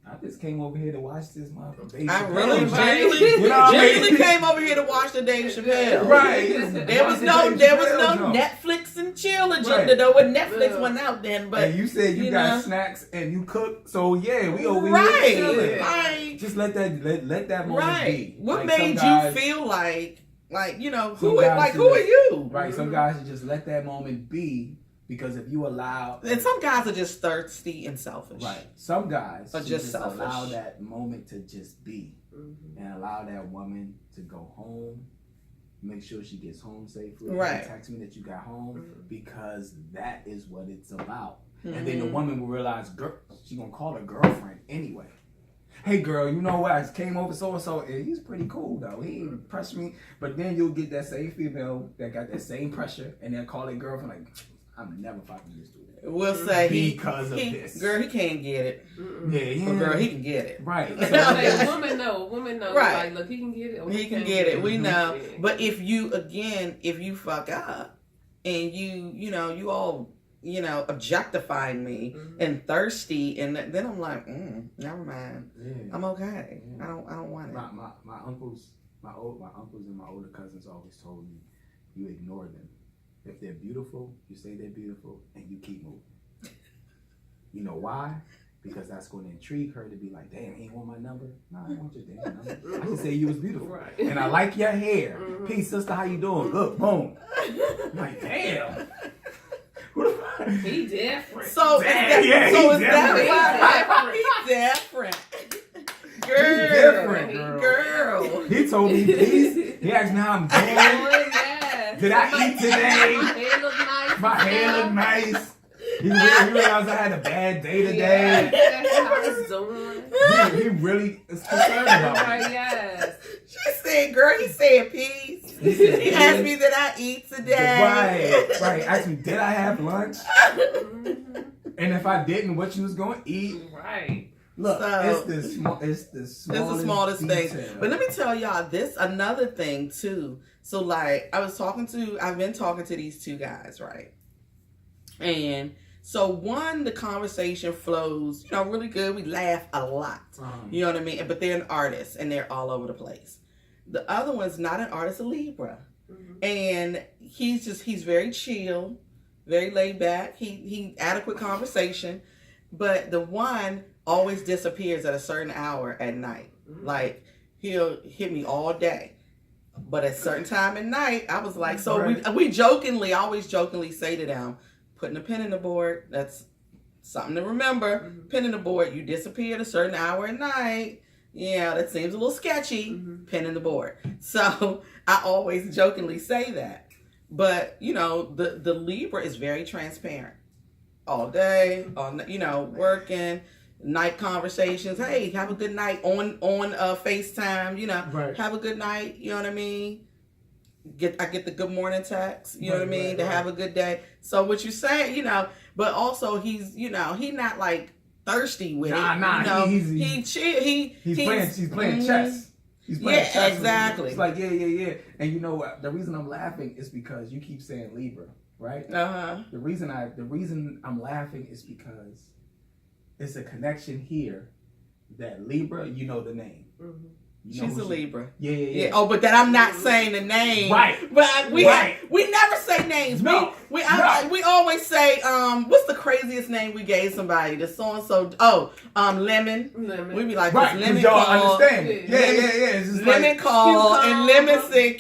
I just came over here to watch this motherfucker. I really genuinely came over here to watch the Dave Chappelle. Right. There was no Netflix and chill agenda though. When Netflix went out then, but and you said you got snacks and you cook, so yeah, we over here chilling. Right. Just let that moment be. What like made you feel like you know who are you? Right. Some guys should just let that moment be. Because if you allow... And some guys are just thirsty and selfish. Right. Some guys are just selfish. Allow that moment to just be. And allow that woman to go home. Make sure she gets home safely. Right. Text me that you got home. Because that is what it's about. And then the woman will realize she's going to call her girlfriend anyway. Hey girl, you know what? I just came over so-and-so, and he's pretty cool though. He didn't press me. But then you'll get that same female that got that same pressure. And they'll call their girlfriend like... I'm never fucking this dude. We'll say because of this. Girl, he can't get it. Yeah. But girl, he can get it. Right. So a woman knows. Right. Like, look, he can get it. He can get it. We know. But if you fuck up and you all, objectifying me and thirsty, and then I'm like, never mind. Yeah. I'm okay. Yeah. I don't want it. My uncles and my older cousins always told me, you ignore them. If they're beautiful, you say they're beautiful, and you keep moving. You know why? Because that's going to intrigue her to be like, damn, he ain't want my number? No, I don't want your damn number. I just say you was beautiful. Right. And I like your hair. Peace, sister, how you doing? Good, boom. I'm like, damn. He different. So is that why he's different? Girl. He told me, please. He asked me how I'm doing. Did I eat today? My hair look nice. My hair look nice. He realized I had a bad day today. That's how it's doing. He really is concerned about it. Yes. She said, girl, he said peace. He asked me, did I eat today? Right. Asked me, did I have lunch? And if I didn't, what you was going to eat? Right. Look, it's the smallest thing. But let me tell y'all another thing too. So like I've been talking to these two guys, right? And so the conversation flows, really good. We laugh a lot. You know what I mean? But they're an artist and they're all over the place. The other one's not an artist, a Libra. And he's very chill, very laid back. He adequate conversation. But the one always disappears at a certain hour at night. Like he'll hit me all day. But at a certain time at night, I was like, so we always jokingly say to them, putting a pin in the board, that's something to remember. Pin in the board, you disappear at a certain hour at night. Yeah, that seems a little sketchy. Pin in the board. So I always jokingly say that. But, the Libra is very transparent. All day, working, night conversations. Hey, have a good night on FaceTime, right. Have a good night, you know what I mean? I get the good morning text, you know what I mean, to have a good day. So what you're saying, but also he's not like thirsty with it. He's playing chess. He's playing chess. Exactly. It's like, yeah. And you know what? The reason I'm laughing is because you keep saying Libra, right? The reason I'm laughing is because it's a connection here that Libra, you know the name. Mm-hmm. You know She's a Libra. Yeah. Oh, but then I'm not saying the name. Right. But we never say names. No. We always say what's the craziest name we gave somebody? The so and so. Lemon. We be like, right, Lemon y'all called. understand it. Yeah. It's just Lemon called and cucumber. Lemon said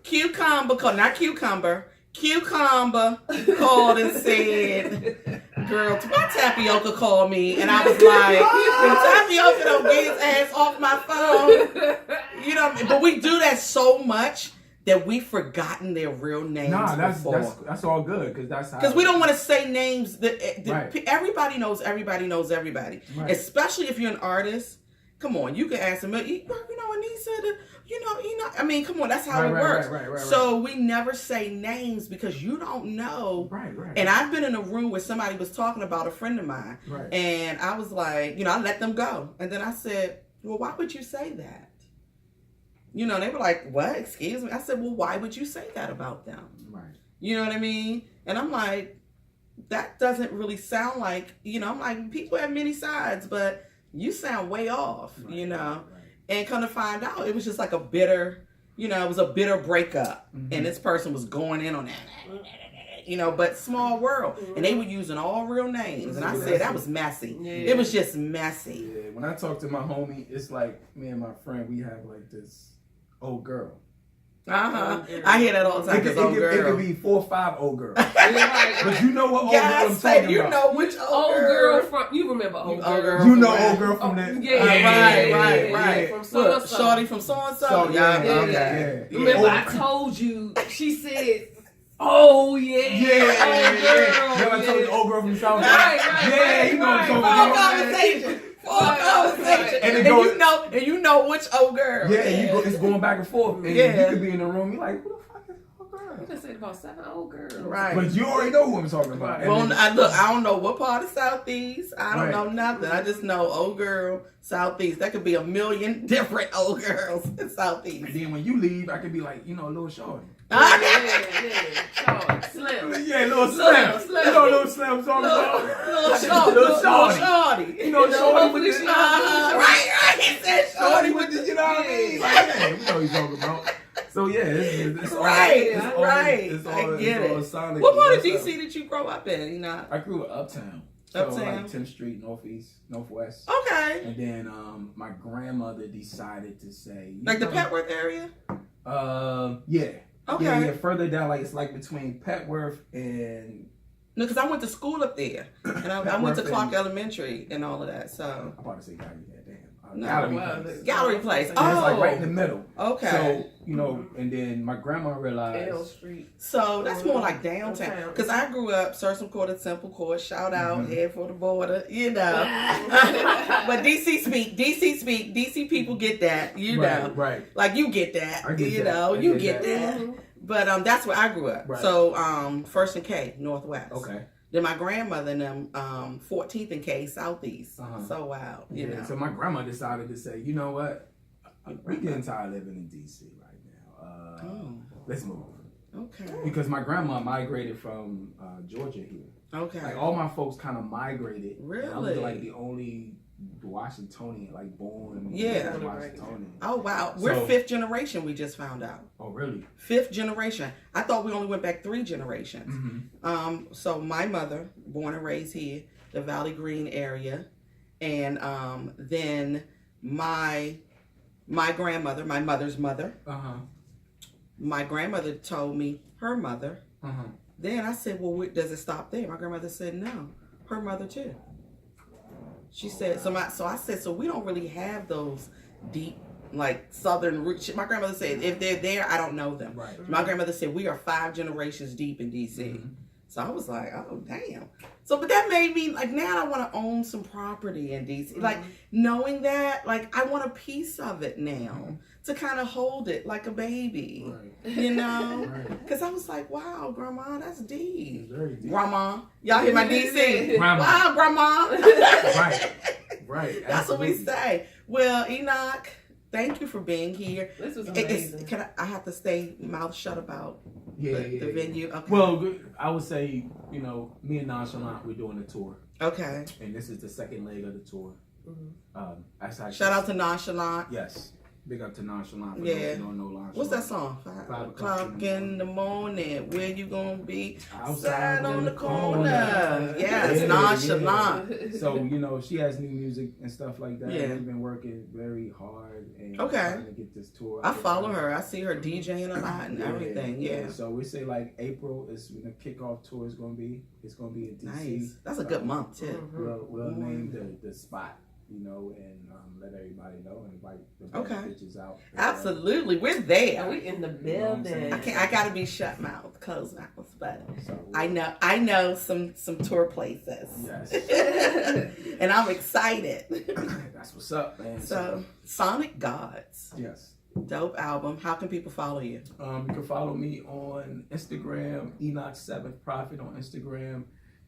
cucumber called, not cucumber. Cucumber called and said, girl, my tapioca called me, and I was like, if tapioca don't get his ass off my phone, you know. But we do that so much that we've forgotten their real names. Nah, before. that's all good because that's how. Because we don't want to say names that Right. everybody knows everybody, Right. especially if you're an artist. Come on, you can ask them, you know, Anissa, you know, I mean, come on, that's how it works. Right. So we never say names because you don't know. Right. And I've been in a room where somebody was talking about a friend of mine, Right. and I was like, you know, I let them go, and then I said, well, why would you say that? You know, they were like, what? Excuse me? I said, well, why would you say that about them? Right. You know what I mean? And I'm like, that doesn't really sound like, you know, I'm like, people have many sides, but you sound way off, Right. you know? And come to find out, it was just like a bitter, you know, it was a bitter breakup. Mm-hmm. And this person was going in on that, you know, but small world. And they were using all real names. And I said, that was messy. Yeah. It was just messy. Yeah, when I talk to my homie, it's like me and my friend, we have like this old girl. Uh-huh. I hear that all the time. It could be 4 or 5 old girls. But you know what old girl I'm Guys, talking you about. know which Old girl from, you remember old girl. You know old girl from that. Right. From so Look, Shorty from so-and-so. So, yeah. Remember, I told you, she said, oh, yeah. Yeah. Old girl. Remember I told you the old girl from South Right. Yeah, you know what I'm Full talking about. conversation. Full conversation. And And, it goes- you know which old girl. Yeah, and it's going back and forth. And Yeah. you could be in the room, you're like, who the fuck is old girl? You just said about 7 old girls. Right. But you already know who I'm talking about. Right. And Well, I don't know what part of Southeast. I don't Right. know nothing. I just know old girl, Southeast. That could be a million different old girls in Southeast. And then when you leave, I could be like, you know, Lil Shorty. Short, slim. Yeah, Lil Slim. Slim. You know Lil Slim talking about? Little shorty. You know Shorty with the Right. He said Shorty shorty with the, you know what I mean? Like, yeah, we know what he's talking about. So yeah, it's all, Right, it's all, right. It's all, I get it's all it. sonic. What part of That's DC did you grow up in? You know? I grew up uptown. Uptown? So like 10th Street, Northeast, Northwest. Okay. And then my grandmother decided to say, Like the Petworth area? Yeah. Okay. Yeah, further down, like it's like between Petworth and No, because I went to school up there. And I went to Clark Elementary and all of that. So I'm about to say Gallery, damn. No, Gallery well, Place. Gallery Place. Yeah, it's like Oh. right in the middle. Okay. So, you know, and then my grandma realized. L Street. So that's more like downtown. Downtown. Because I grew up Sursum Court, Temple Court, shout out, head for the border, you know. But DC speak, DC people get that, you know. Right. Like you get that, I get you that. know, I you get get that. that. But that's where I grew up. Right. So First and K, Northwest. Okay. Then my grandmother and them 14th and K, Southeast. Uh-huh. So wild, you know. So my grandma decided to say, you know what? We getting tired of living in DC right now. Let's move. Okay. Because my grandma migrated from Georgia here. Okay. Like all my folks kind of migrated. Really? And I was like the only Washingtonian, like born Yeah. Washingtonian. Oh wow, we're So- 5th generation. We just found out. Oh really? 5th generation. I thought we only went back 3 generations. Mm-hmm. So my mother, born and raised here, the Valley Green area, and then my grandmother, my mother's mother. My grandmother told me her mother. Then I said, well, does it stop there? My grandmother said, no, her mother too. She said, so I said, so we don't really have those deep, like southern roots. My grandmother said, if they're there, I don't know them. Right. My grandmother said, we are 5 generations deep in DC. Mm-hmm. So I was like, oh, damn. So, but that made me, like, now I want to own some property in DC. Mm-hmm. Like, knowing that, like, I want a piece of it now to kind of hold it like a baby, you know? Because I was like, wow, Grandma, that's deep. Very deep. Grandma. Y'all hear my DC? Grandma. Wow, Grandma. Right. That's what we Absolutely. say. Well, Enoch, thank you for being here. This was amazing. I have to stay mouth shut about the venue? Okay. Well, I would say, you know, me and Nonchalant, we're doing a tour. Okay. And this is the second leg of the tour. That's how Shout out to Nonchalant. Yes. Big up to Nonchalant. Yeah. Those who don't know Nonchalant. What's that song? 5 o'clock in the morning. Where you gonna be? Outside on the corner. Yes, Yeah, Nonchalant. yeah. So, you know, she has new music and stuff like that. Yeah. We've been working very hard and Okay. trying to get this tour. I follow her. I see her DJing a lot and Yeah, everything. Yeah. So we say like April is when the kickoff tour is gonna be. It's gonna be in DC. Nice. That's a good month too. We'll name the spot, you know, and let everybody know and invite the bitches out. Absolutely. We're And there. we in the building. I gotta be shut mouth, closed mouth, but I know some tour places. Yes. And I'm excited. That's what's up, man. So Sonic Gods. Yes. Dope album. How can people follow you? You can follow me on Instagram, Enoch 7th Prophet on Instagram,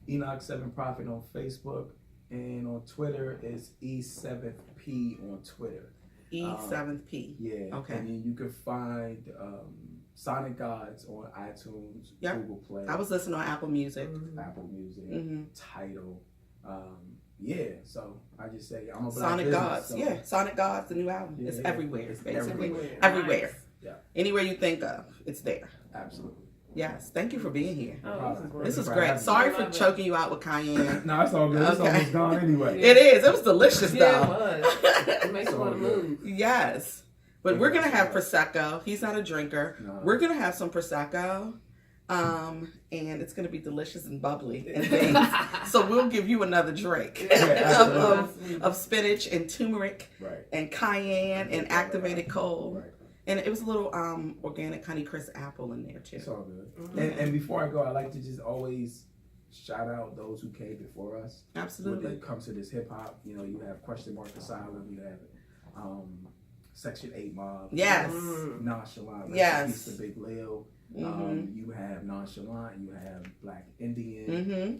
Enoch 7th Prophet on Facebook, and on Twitter is E7P on Twitter. E7P. Yeah. Okay. And then you can find Sonic Gods on iTunes, Google Play. I was listening on Apple Music. Apple Music, Mm-hmm. Tidal. Yeah, so I just say I'm a black Sonic business, Gods. so- Yeah, Sonic Gods, the new album. Yeah, It's yeah. everywhere, It's basically. everywhere. Everywhere. Nice. Yeah. Anywhere you think of, it's there. Absolutely. Yes. Thank you for being here. Oh, this is great. This is for great. having Sorry me. for choking you out with cayenne. No, it's all good. It's Okay. almost gone anyway. It is. It was delicious, Yeah, though. it was. It makes you want to move. Yes. But we're going to have Prosecco. He's not a drinker. No. We're going to have some Prosecco. And it's going to be delicious and bubbly and things. So we'll give you another drink Yeah, of spinach and turmeric Right. and cayenne and activated coal. Right. And it was a little organic Honeycrisp apple in there, too. It's all good. And before I go, I like to just always shout out those who came before us. Absolutely. When it comes to this hip hop, you know, you have Question Mark Asylum, you have Section 8 Mob. Yes. Nonchalant. Yes. Piece of Big Lil. Mm-hmm. You have Nonchalant, you have Black Indian,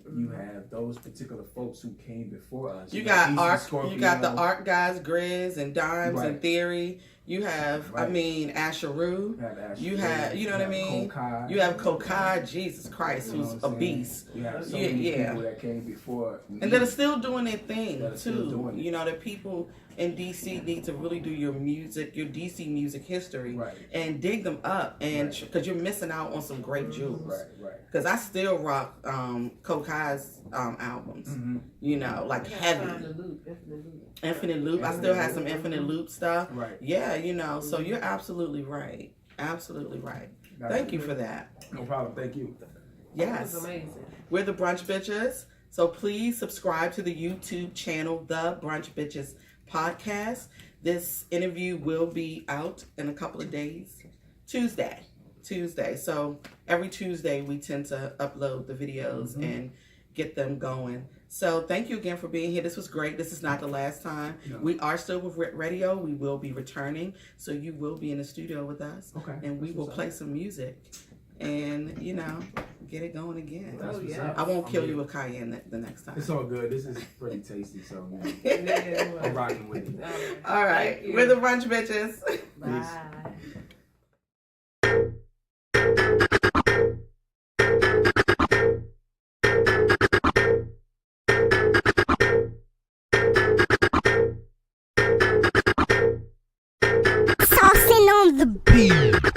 Mm-hmm. you have those particular folks who came before us. You got Easy art. Scorpio. You got the art guys, Grizz and Dimes Right. and Theory. You have, Right. Asheru. You have Asher You have, Ray, you know what I mean? Kokai. You have Kokai, Jesus Christ, You know who's what a I'm saying? beast. You have so Yeah, many yeah. people that came before. And that are still doing their thing That are still too. doing it. You know, that people in DC need to really do your music, your DC music history, Right. and dig them up, and Right. because you're missing out on some great jewels. Right. Because I still rock Kokai's albums. Mm-hmm. You know, like Find heavy. the loop, infinite loop. Infinite Loop. I still have some Infinite Loop stuff. Right. Yeah, you know. So you're absolutely right. Absolutely right. Thank you for that. No problem. Thank you. Yes. That's amazing. We're the Brunch Bitches. So please subscribe to the YouTube channel, The Brunch Bitches Podcast. This interview will be out in a couple of days. Tuesday. So every Tuesday we tend to upload the videos and get them going. So thank you again for being here. This was great. This is not the last time. No. We are still with radio. We will be returning. So you will be in the studio with us. Okay. And we That's will what's play up. some music. And, you know, get it going again. That's Oh, what's yeah. up. I won't kill I'm you here. with cayenne the next time. It's all good. This is pretty tasty, so you know, Yeah, it was. I'm rocking with it. All right. Thank you. We're the Brunch Bitches. Bye. Saucing on the beat.